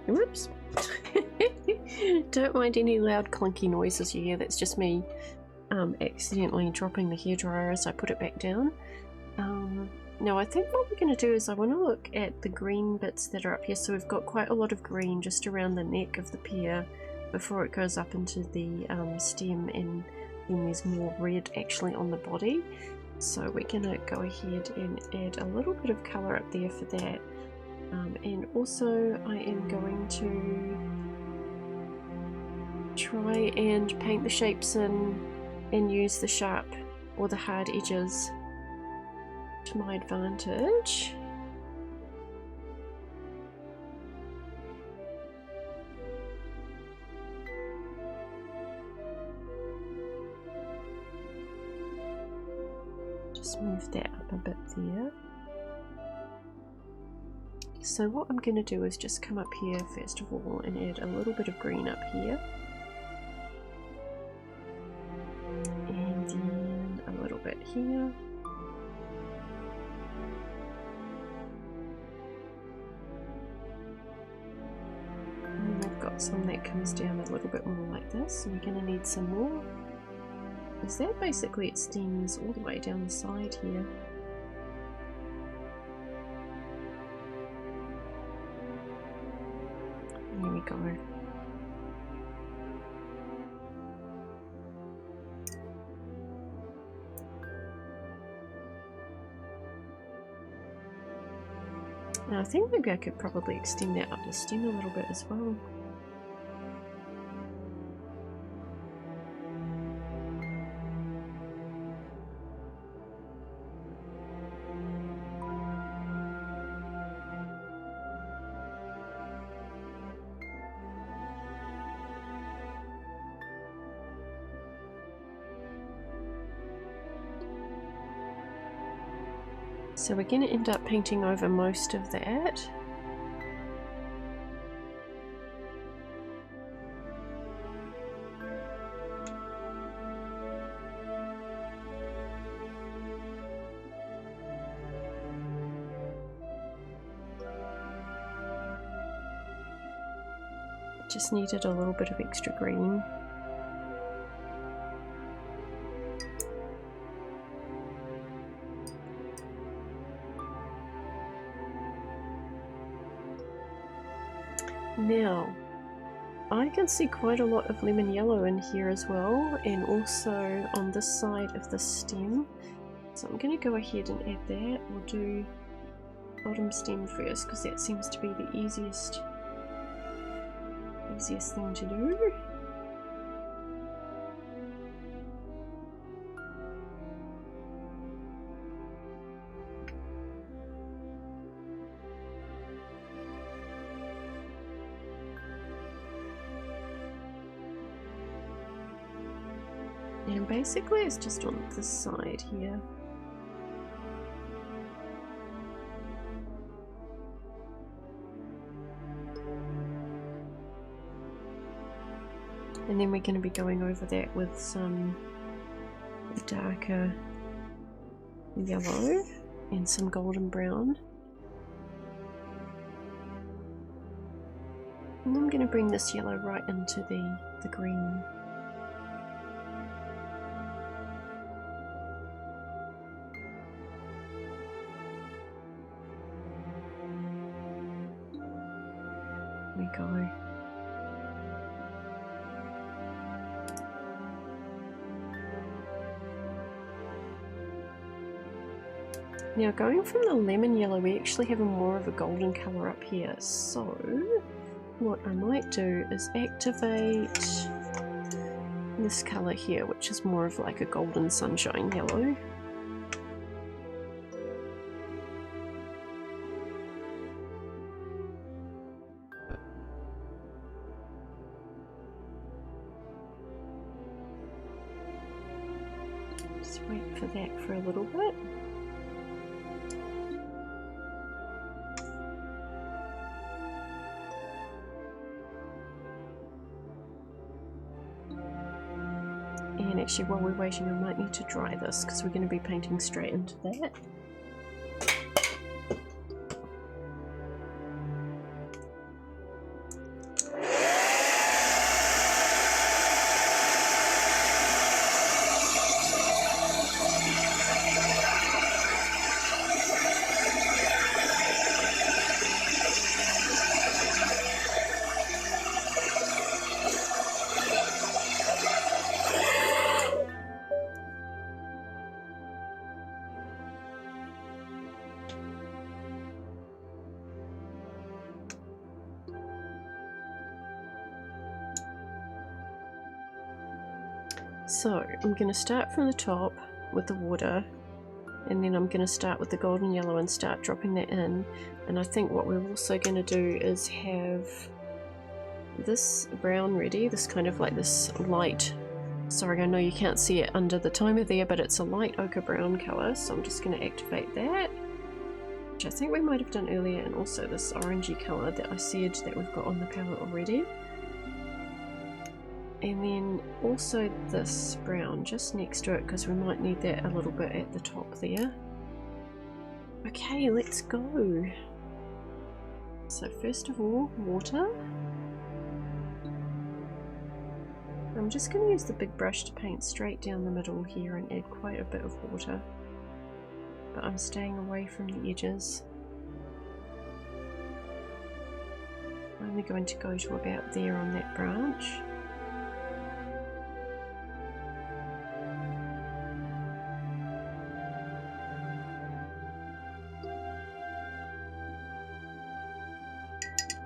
Whoops. Don't mind any loud clunky noises you hear, that's just me accidentally dropping the hairdryer as I put it back down. Now I think what we're going to do is I want to look at the green bits that are up here. So we've got quite a lot of green just around the neck of the pear before it goes up into the stem, and then there's more red actually on the body. So we're going to go ahead and add a little bit of colour up there for that. And also I am going to try and paint the shapes in and use the sharp or the hard edges to my advantage. Just move that up a bit there. So what I'm going to do is just come up here first of all and add a little bit of green up here. And then a little bit here. And I've got some that comes down a little bit more like this, so we're going to need some more. Because that basically extends all the way down the side here. There we go. And I think maybe I could probably extend that up the stem a little bit as well. So we're going to end up painting over most of that. Just needed a little bit of extra green. Now, I can see quite a lot of lemon yellow in here as well, and also on this side of the stem. So I'm going to go ahead and add that. We'll do bottom stem first because that seems to be the easiest thing to do. And basically it's just on this side here. And then we're going to be going over that with some darker yellow and some golden brown. And I'm going to bring this yellow right into the green. There we go. Now going from the lemon yellow, we actually have more of a golden colour up here, so what I might do is activate this colour here, which is more of like a golden sunshine yellow. Just wait for that for a little bit. And actually, while we're waiting, I might need to dry this because we're going to be painting straight into that. So I'm going to start from the top with the water, and then I'm going to start with the golden yellow and start dropping that in. And I think what we're also going to do is have this brown ready, this kind of like this light, sorry I know you can't see it under the timer there, but it's a light ochre brown colour, so I'm just going to activate that, which I think we might have done earlier, and also this orangey colour that I said that we've got on the palette already. And then also this brown just next to it, because we might need that a little bit at the top there. Okay, let's go. So first of all, water. I'm just going to use the big brush to paint straight down the middle here and add quite a bit of water, but I'm staying away from the edges. I'm only going to go to about there on that branch.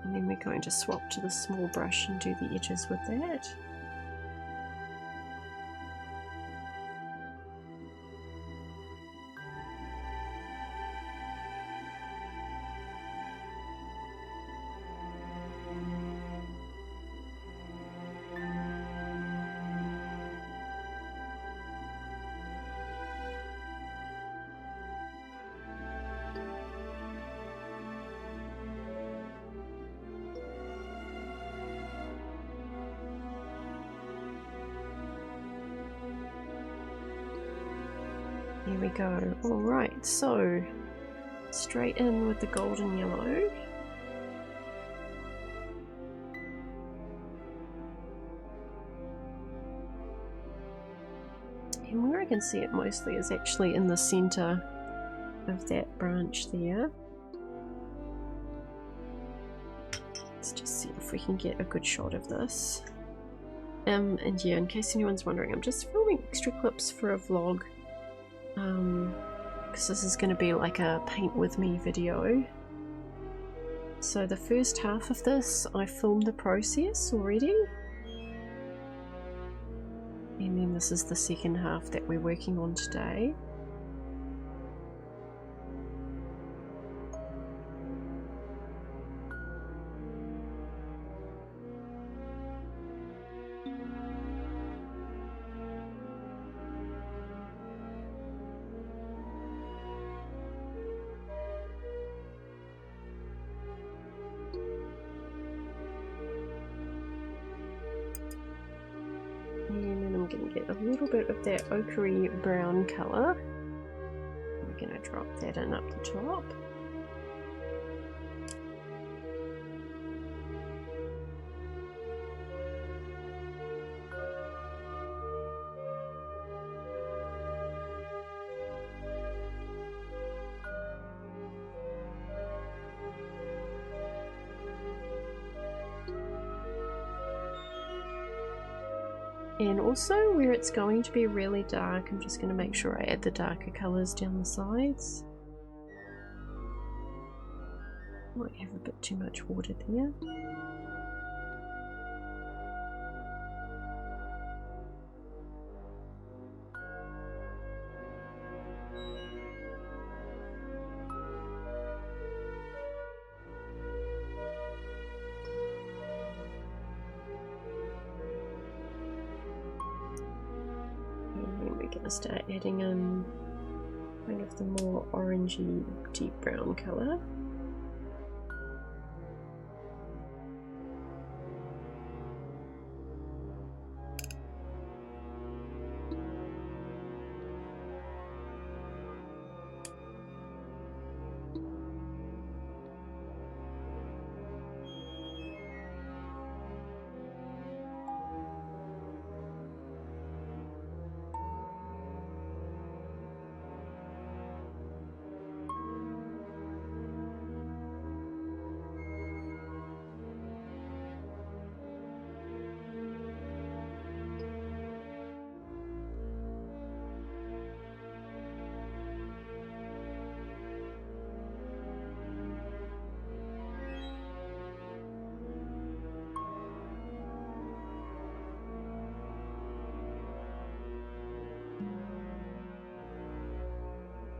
And then we're going to swap to the small brush and do the edges with that. Here we go. Alright, so straight in with the golden yellow. And where I can see it mostly is actually in the centre of that branch there. Let's just see if we can get a good shot of this. And yeah, in case anyone's wondering, I'm just filming extra clips for a vlog. Because this is going to be like a paint with me video. So the first half of this, I filmed the process already. And then this is the second half that we're working on today. And then I'm going to get a little bit of that ochre brown colour. We're going to drop that in up the top. And also where it's going to be really dark, I'm just going to make sure I add the darker colours down the sides. Might have a bit too much water there. We're going to start adding in kind of the more orangey deep brown colour.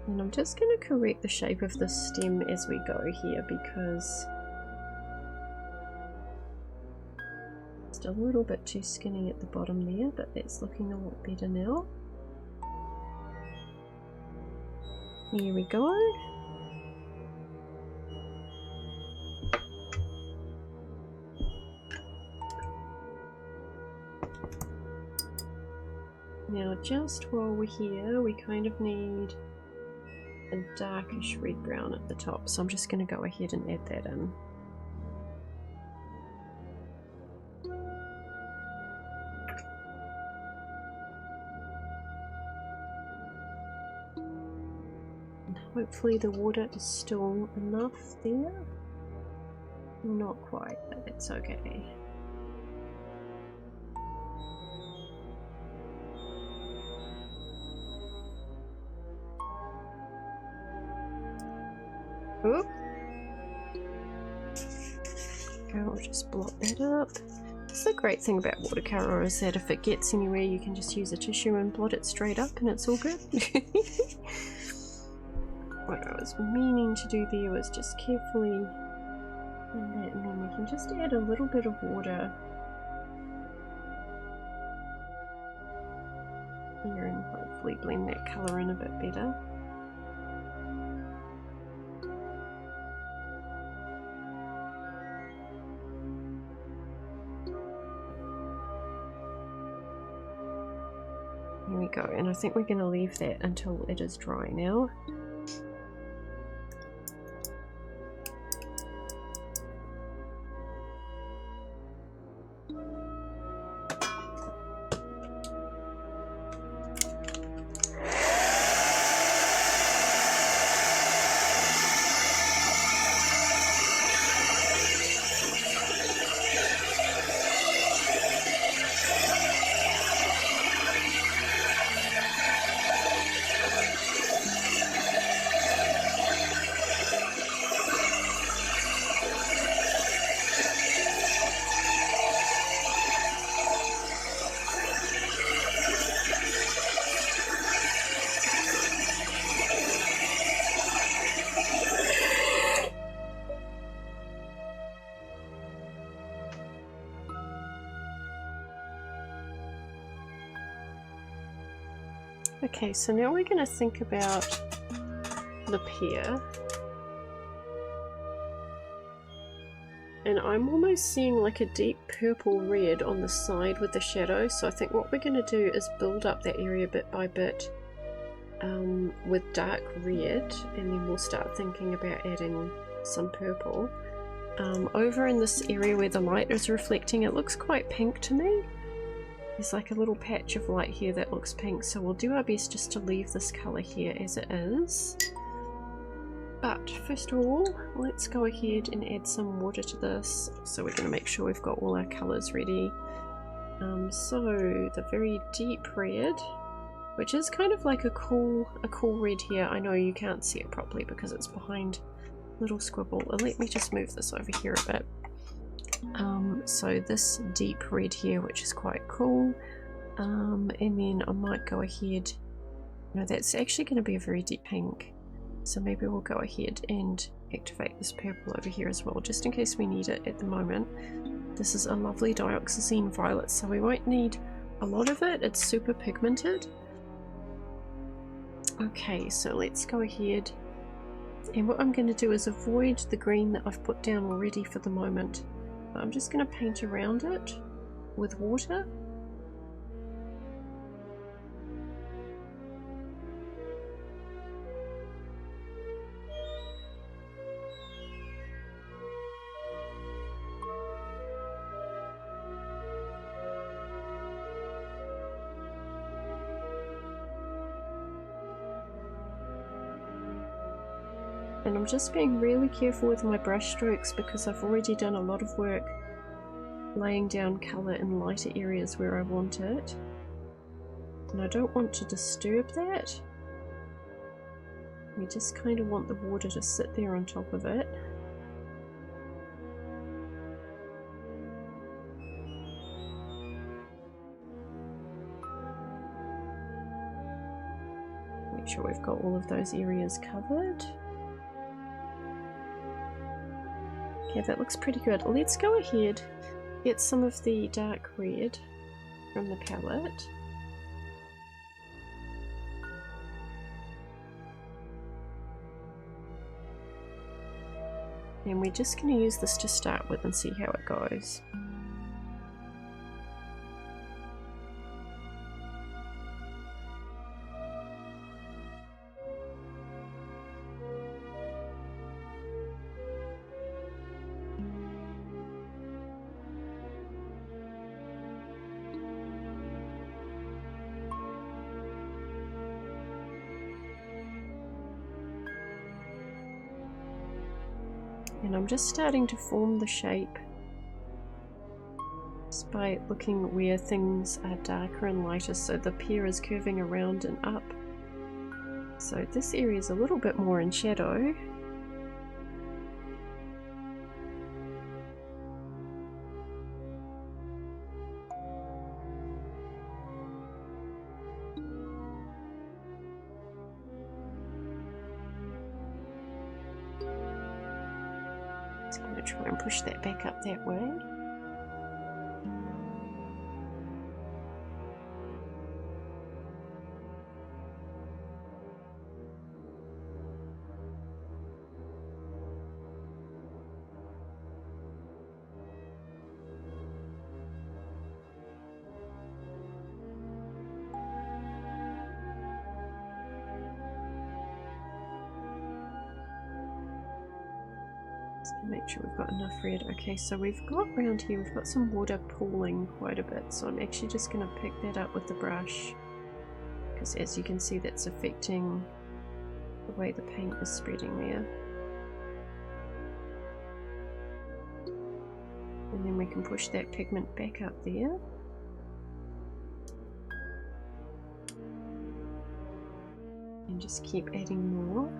And I'm just going to correct the shape of the stem as we go here because it's a little bit too skinny at the bottom there, but that's looking a lot better now. Here we go. Now just while we're here, we kind of need a darkish red brown at the top, so I'm just going to go ahead and add that in. And hopefully the water is still enough there. Not quite, but it's okay. Oop. Okay, I'll just blot that up. That's the great thing about watercolour is that if it gets anywhere you can just use a tissue and blot it straight up and it's all good. What I was meaning to do there was just carefully and then we can just add a little bit of water here and hopefully blend that colour in a bit better. Here we go, and I think we're going to leave that until it is dry now. Okay, so now we're going to think about the pear. And I'm almost seeing like a deep purple red on the side with the shadow, so I think what we're going to do is build up that area bit by bit with dark red, and then we'll start thinking about adding some purple. Over in this area where the light is reflecting, it looks quite pink to me. There's like a little patch of light here that looks pink, so we'll do our best just to leave this colour here as it is. But first of all, let's go ahead and add some water to this. So we're going to make sure we've got all our colours ready. So the very deep red, which is kind of like a cool red here. I know you can't see it properly because it's behind a little squibble. Let me just move this over here a bit. So this deep red here, which is quite cool, and then I might go ahead, no, that's actually going to be a very deep pink, so maybe we'll go ahead and activate this purple over here as well, just in case we need it at the moment. This is a lovely dioxazine violet, so we won't need a lot of it, it's super pigmented. Okay, so let's go ahead, and what I'm going to do is avoid the green that I've put down already for the moment. I'm just going to paint around it with water. And I'm just being really careful with my brush strokes because I've already done a lot of work laying down colour in lighter areas where I want it. And I don't want to disturb that. We just kind of want the water to sit there on top of it. We Make sure we've got all of those areas covered. Okay, that looks pretty good. Let's go ahead, get some of the dark red from the palette. And we're just going to use this to start with and see how it goes. And I'm just starting to form the shape just by looking where things are darker and lighter, so the pear is curving around and up. So this area is a little bit more in shadow. Just going to try and push that back up that way. Make sure we've got enough red. Okay, so we've got around here, we've got some water pooling quite a bit, so I'm actually just going to pick that up with the brush, because as you can see that's affecting the way the paint is spreading there. And then we can push that pigment back up there. And just keep adding more.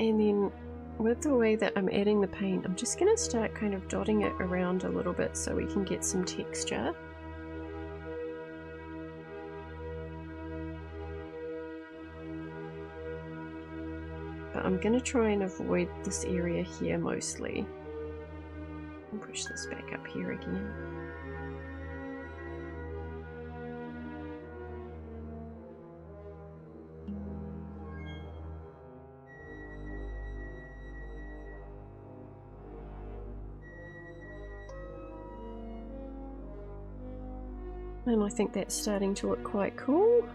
And then with the way that I'm adding the paint, I'm just going to start kind of dotting it around a little bit so we can get some texture. But I'm going to try and avoid this area here mostly. And push this back up here again. And I think that's starting to look quite cool.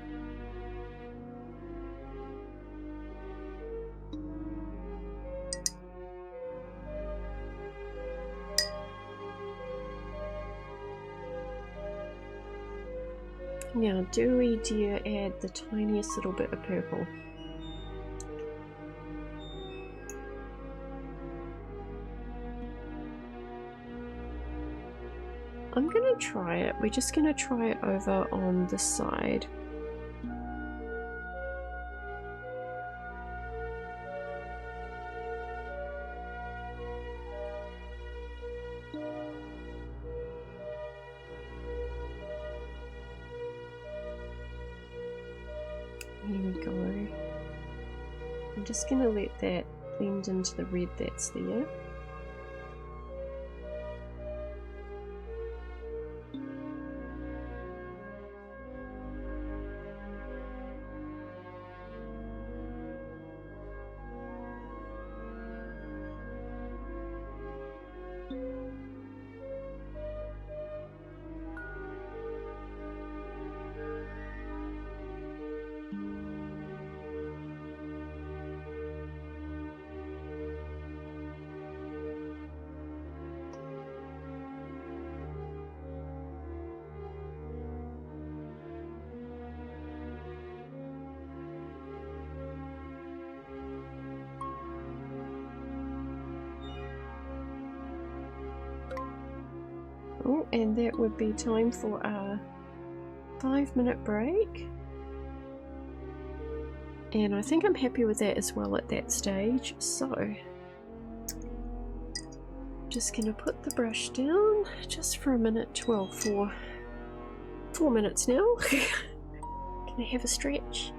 Now, do we dare add the tiniest little bit of purple? I'm going to try it. We're just going to try it over on the side. Here we go. I'm just going to let that blend into the red that's there. now, and that would be time for a 5-minute break. And I think I'm happy with that as well at that stage, so just gonna put the brush down just for a minute, well, for 4 minutes now. Gonna have a stretch.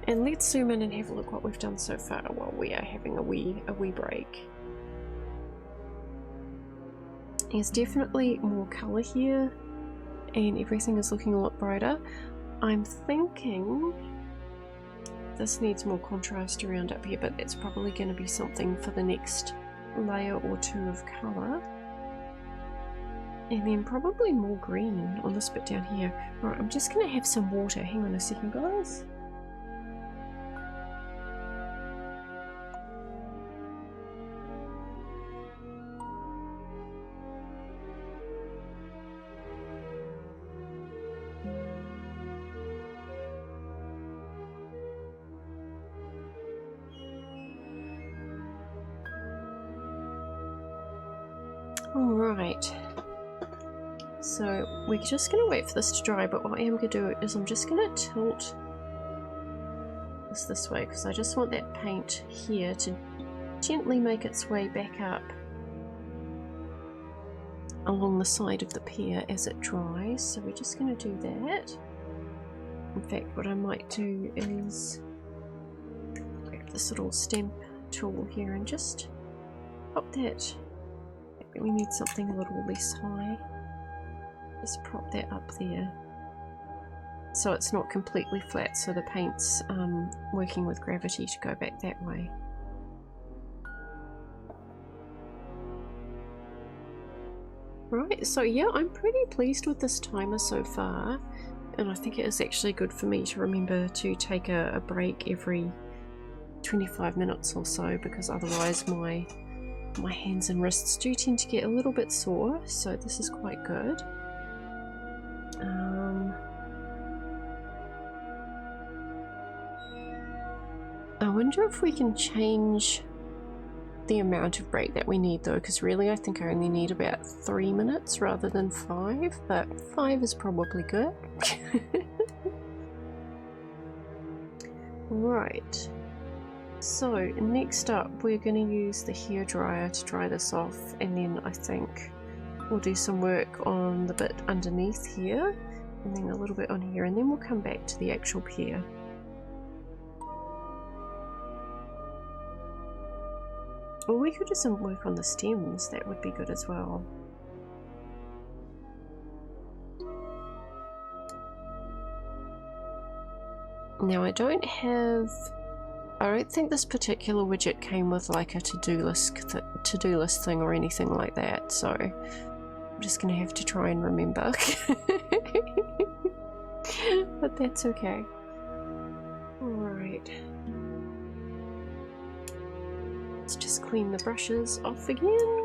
And let's zoom in and have a look what we've done so far while we are having a wee break. There's definitely more colour here, and everything is looking a lot brighter. I'm thinking this needs more contrast around up here, but that's probably going to be something for the next layer or two of colour. And then probably more green on this bit down here. Right, I'm just going to have some water. Hang on a second, guys. Alright, so we're just going to wait for this to dry, but what I am going to do is I'm just going to tilt this way, because I just want that paint here to gently make its way back up along the side of the pear as it dries. So we're just going to do that. In fact, what I might do is grab this little stamp tool here and just pop that. We need something a little less high. Just prop that up there so it's not completely flat, so the paint's working with gravity to go back that way. Right, so yeah, I'm pretty pleased with this timer so far, and I think it is actually good for me to remember to take a break every 25 minutes or so, because otherwise my hands and wrists do tend to get a little bit sore, so this is quite good. I wonder if we can change the amount of break that we need though, because really I think I only need about 3 minutes rather than 5, but 5 is probably good. Right. So next up we're going to use the hairdryer to dry this off, and then I think we'll do some work on the bit underneath here and then a little bit on here, and then we'll come back to the actual pear. Or we could do some work on the stems, that would be good as well. Now I don't think this particular widget came with like a to-do list thing or anything like that, so I'm just gonna have to try and remember. But that's okay. Alright. Let's just clean the brushes off again.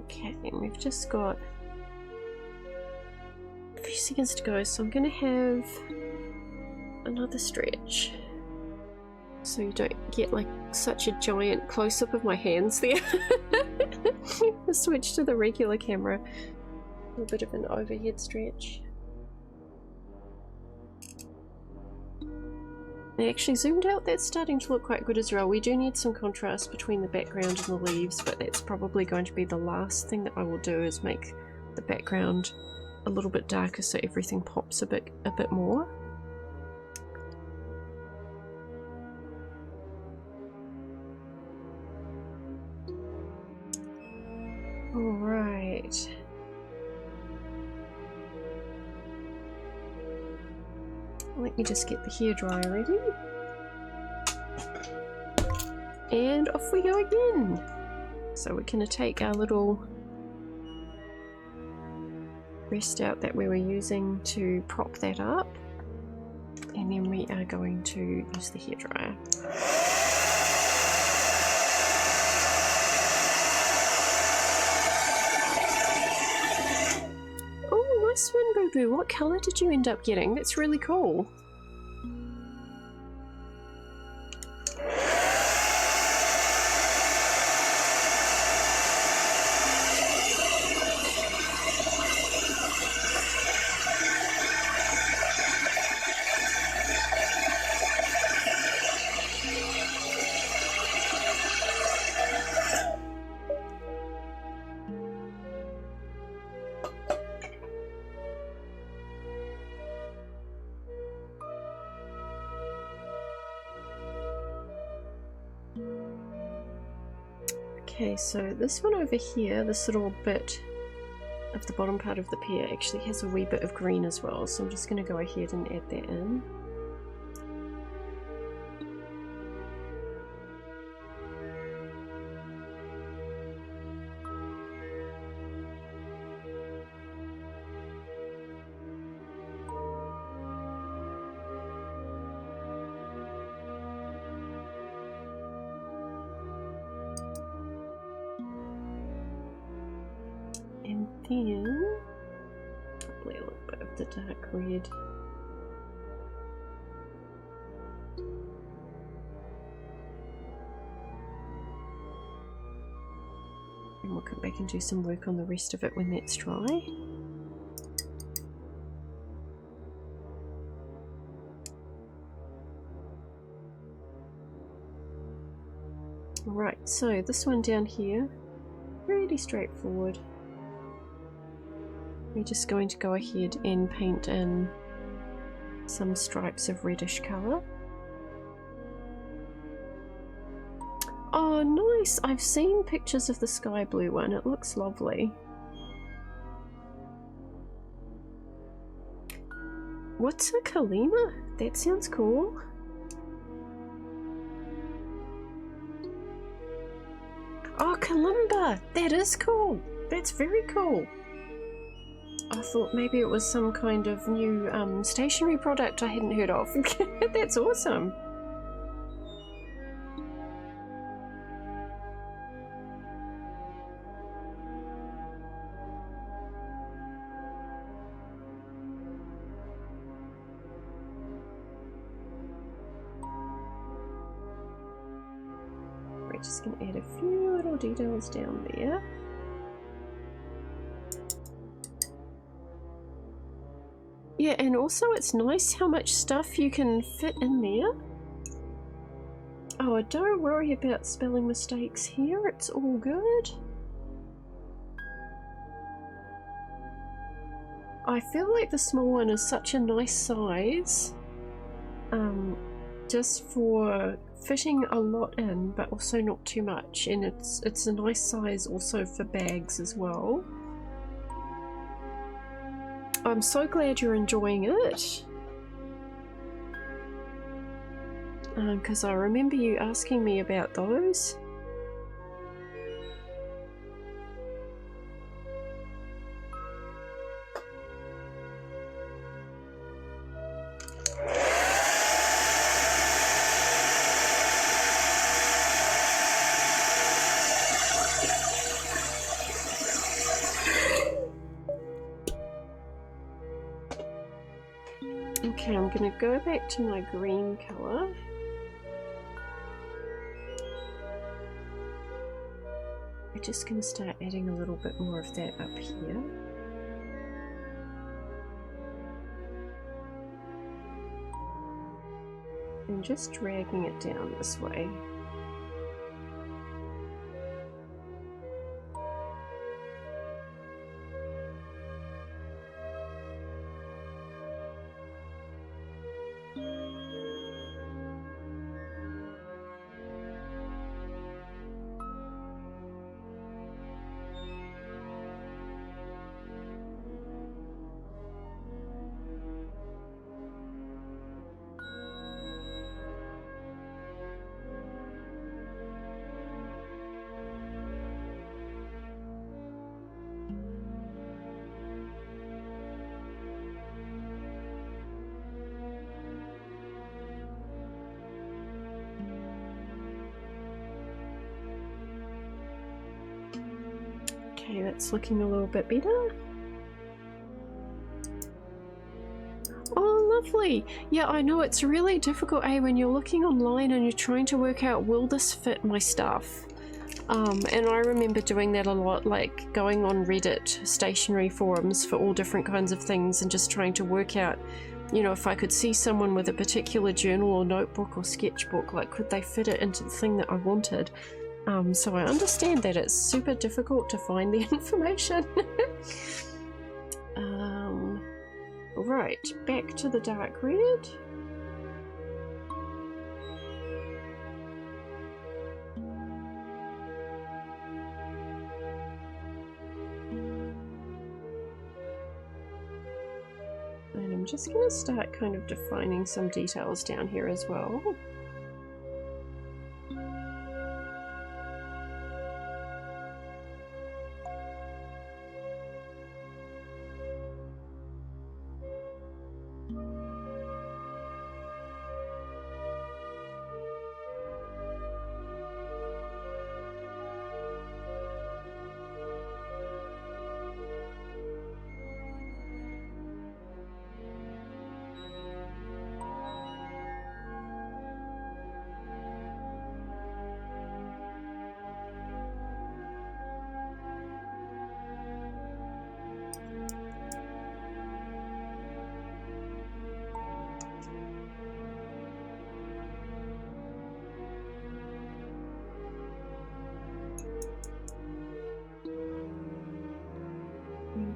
Okay, and we've just got a few seconds to go, so I'm going to have another stretch so you don't get like such a giant close-up of my hands there. I switched to the regular camera. A bit of an overhead stretch. I actually zoomed out, that's starting to look quite good as well. We do need some contrast between the background and the leaves, but that's probably going to be the last thing that I will do, is make the background a little bit darker so everything pops a bit more. Alright. Let me just get the hairdryer ready. And off we go again. So we're going to take our little rest out that we were using to prop that up, and then we are going to use the hairdryer. Oh, nice one, Boo Boo. What colour did you end up getting? That's really cool. Okay, so this one over here, this little bit of the bottom part of the pear actually has a wee bit of green as well, so I'm just going to go ahead and add that in. And then probably a little bit of the dark red. And we'll come back and do some work on the rest of it when that's dry. Right, so this one down here, really straightforward. We're just going to go ahead and paint in some stripes of reddish colour. Oh, nice! I've seen pictures of the sky blue one. It looks lovely. What's a Kalima? That sounds cool. Oh, Kalimba! That is cool! That's very cool. I thought maybe it was some kind of new stationery product I hadn't heard of. That's awesome. We're just going to add a few little details down there. Yeah, and also it's nice how much stuff you can fit in there. Oh, don't worry about spelling mistakes here, it's all good. I feel like the small one is such a nice size, just for fitting a lot in, but also not too much, and it's a nice size also for bags as well. I'm so glad you're enjoying it, because I remember you asking me about those. Okay, I'm going to go back to my green colour. We're just going to start adding a little bit more of that up here. And just dragging it down this way. Okay, that's looking a little bit better. Oh, lovely. Yeah, I know it's really difficult, when you're looking online and you're trying to work out, will this fit my stuff? And I remember doing that a lot, like going on Reddit stationery forums for all different kinds of things and just trying to work out, you know, if I could see someone with a particular journal or notebook or sketchbook, like could they fit it into the thing that I wanted? So I understand that it's super difficult to find the information. Right, back to the dark red. And I'm just going to start kind of defining some details down here as well.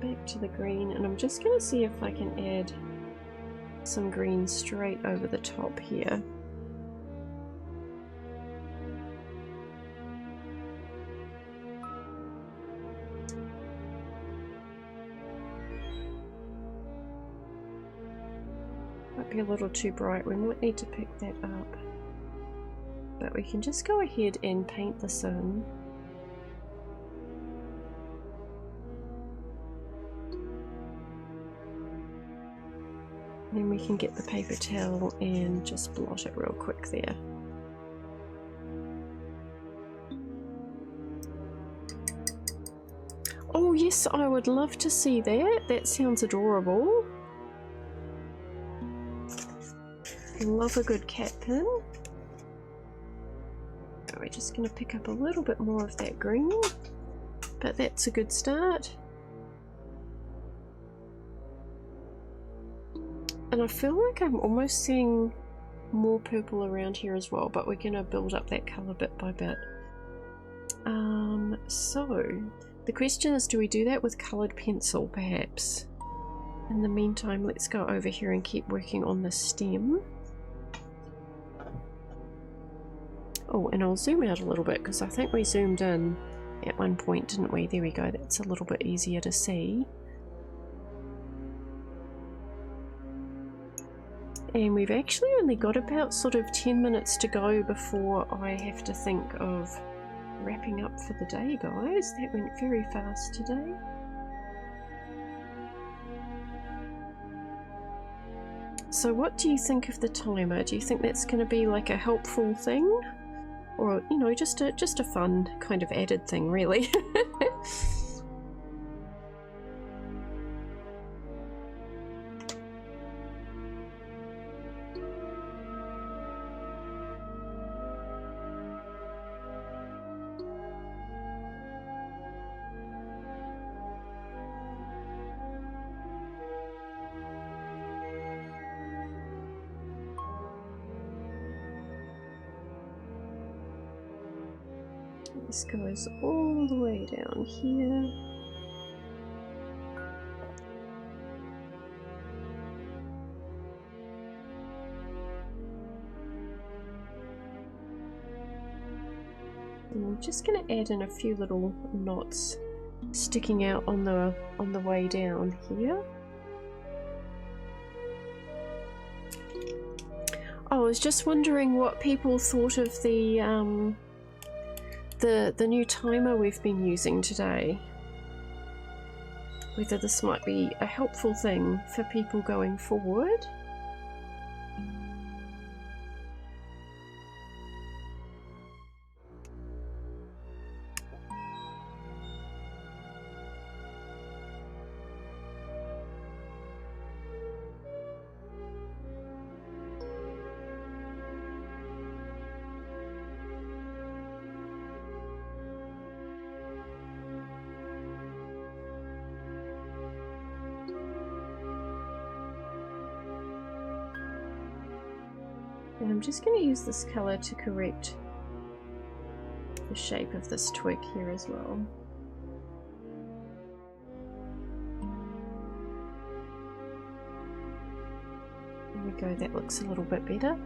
Back to the green, and I'm just going to see if I can add some green straight over the top here. Might be a little too bright, we might need to pick that up. But we can just go ahead and paint this in. Then we can get the paper towel and just blot it real quick there. Oh yes, I would love to see that. That sounds adorable. Love a good cat pin. We're just going to pick up a little bit more of that green, but that's a good start. And I feel like I'm almost seeing more purple around here as well, but we're going to build up that colour bit by bit. So the question is, do we do that with coloured pencil perhaps? In the meantime, let's go over here and keep working on the stem. Oh, and I'll zoom out a little bit because I think we zoomed in at one point, didn't we? There we go, that's a little bit easier to see. And we've actually only got about sort of 10 minutes to go before I have to think of wrapping up for the day, guys. That went very fast today. So what do you think of the timer? Do you think that's going to be like a helpful thing? Or, you know, just a fun kind of added thing, really? This goes all the way down here. And I'm just going to add in a few little knots sticking out on the way down here. I was just wondering what people thought of the new timer we've been using today. Whether this might be a helpful thing for people going forward. I'm just going to use this colour to correct the shape of this twig here as well. There we go, that looks a little bit better.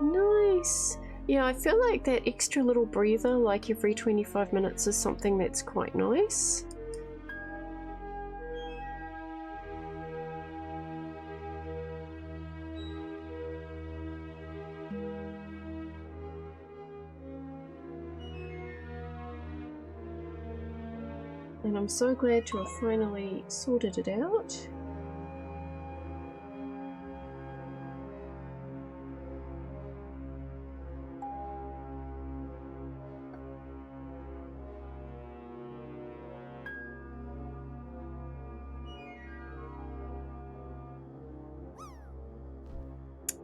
Nice! Yeah, I feel like that extra little breather, like every 25 minutes, is something that's quite nice. And I'm so glad to have finally sorted it out.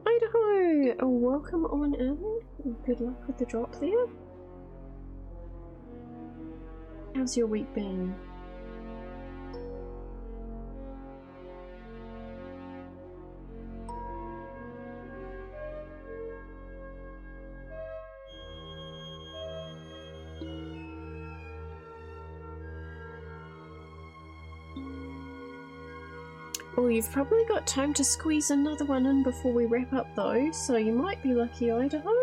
Idaho! Oh, welcome on in. Good luck with the drop there. How's your week been? Oh, you've probably got time to squeeze another one in before we wrap up though, so you might be lucky, Idaho.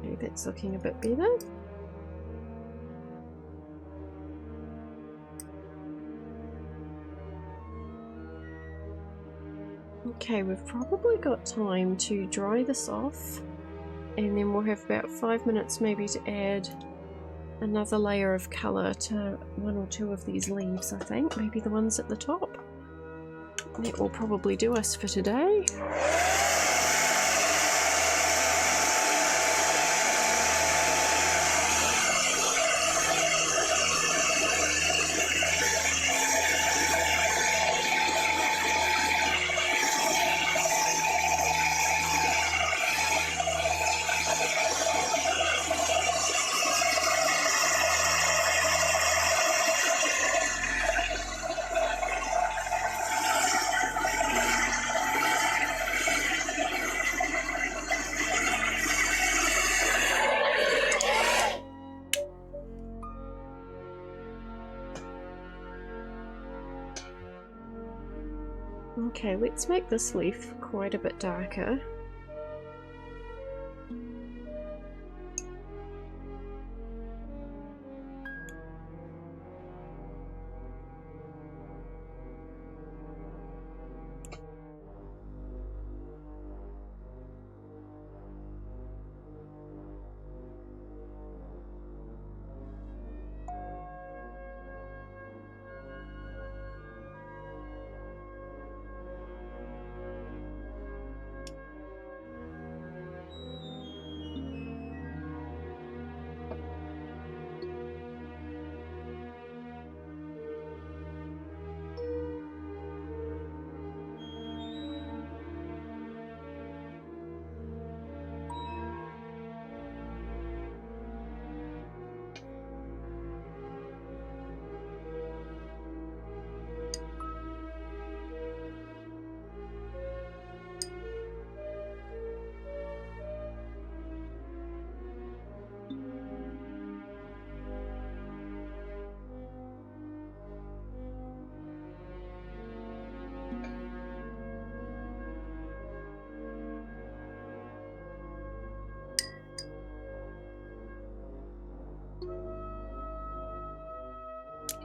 Okay, that's looking a bit better. Okay, we've probably got time to dry this off, and then we'll have about 5 minutes maybe to add another layer of colour to one or two of these leaves, I think. Maybe the ones at the top. That will probably do us for today. Okay, let's make this leaf quite a bit darker.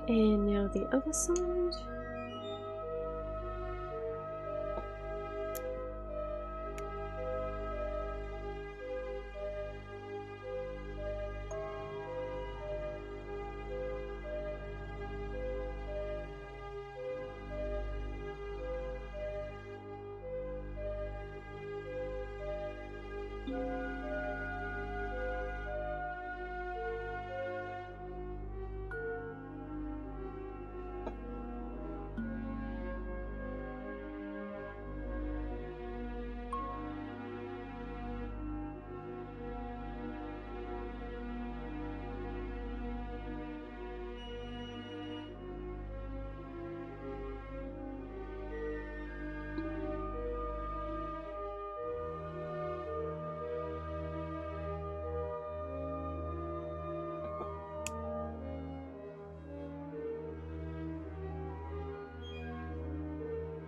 And now the other side.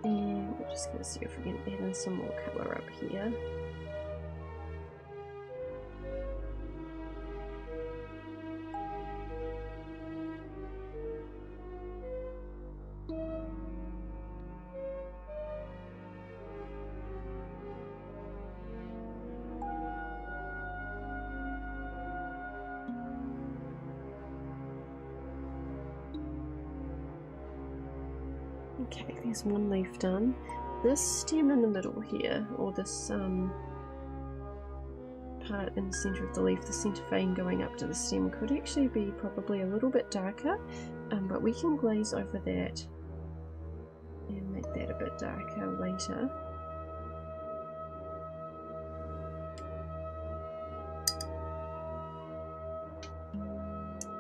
And we're just going to see if we can add in some more colour up here. Okay, there's one leaf done. This stem in the middle here, or this part in the centre of the leaf, the centre vein going up to the stem, could actually be probably a little bit darker, but we can glaze over that and make that a bit darker later.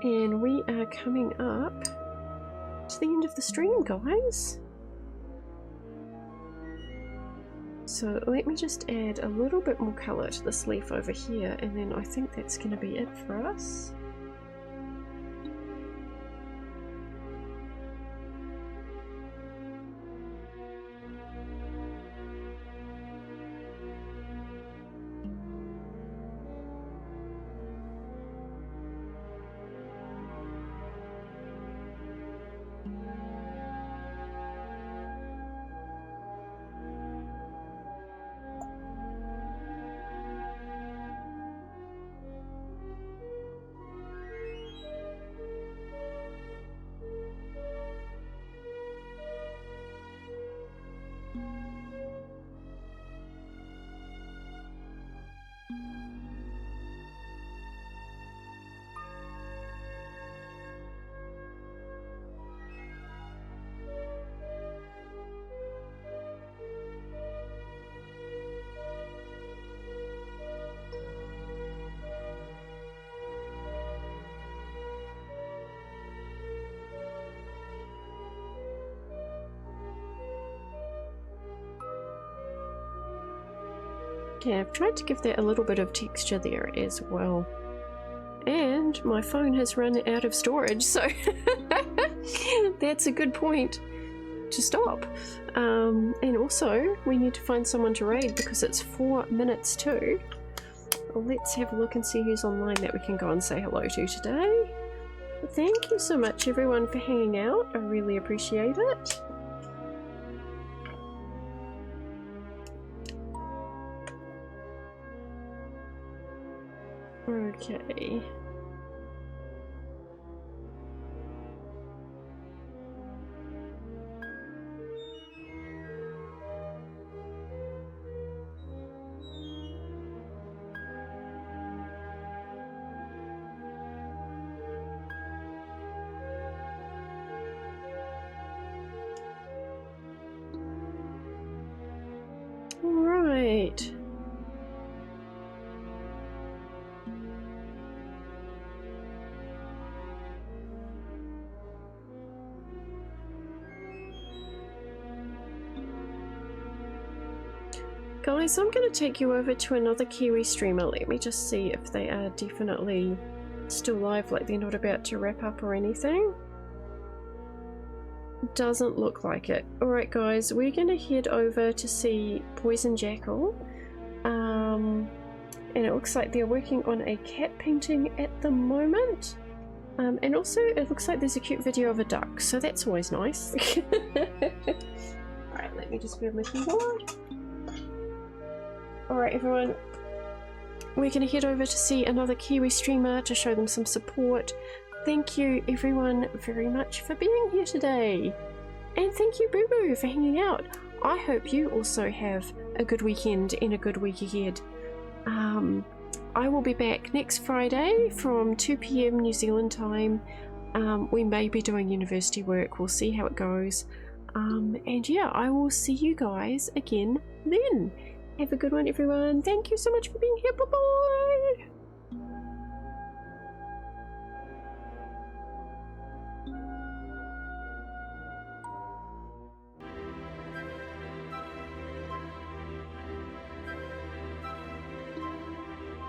And we are coming up to the end of the stream, guys. So let me just add a little bit more colour to this leaf over here, and then I think that's going to be it for us. Yeah, I've tried to give that a little bit of texture there as well. And my phone has run out of storage, so that's a good point to stop. And also, we need to find someone to raid because it's 4 minutes to. Well, let's have a look and see who's online that we can go and say hello to today. Thank you so much everyone for hanging out, I really appreciate it. Okay. All right. Guys, I'm going to take you over to another Kiwi streamer. Let me just see if they are definitely still live, like they're not about to wrap up or anything. Doesn't look like it. Alright guys, we're going to head over to see Poison Jackal. And it looks like they're working on a cat painting at the moment. And also it looks like there's a cute video of a duck, so that's always nice. Alright, let me just grab my keyboard. Alright everyone, we're going to head over to see another Kiwi streamer to show them some support. Thank you everyone very much for being here today. And thank you Boo Boo for hanging out. I hope you also have a good weekend and a good week ahead. I will be back next Friday from 2 PM New Zealand time. We may be doing university work, we'll see how it goes. And yeah, I will see you guys again then. Have a good one everyone. Thank you so much for being here. Bye bye.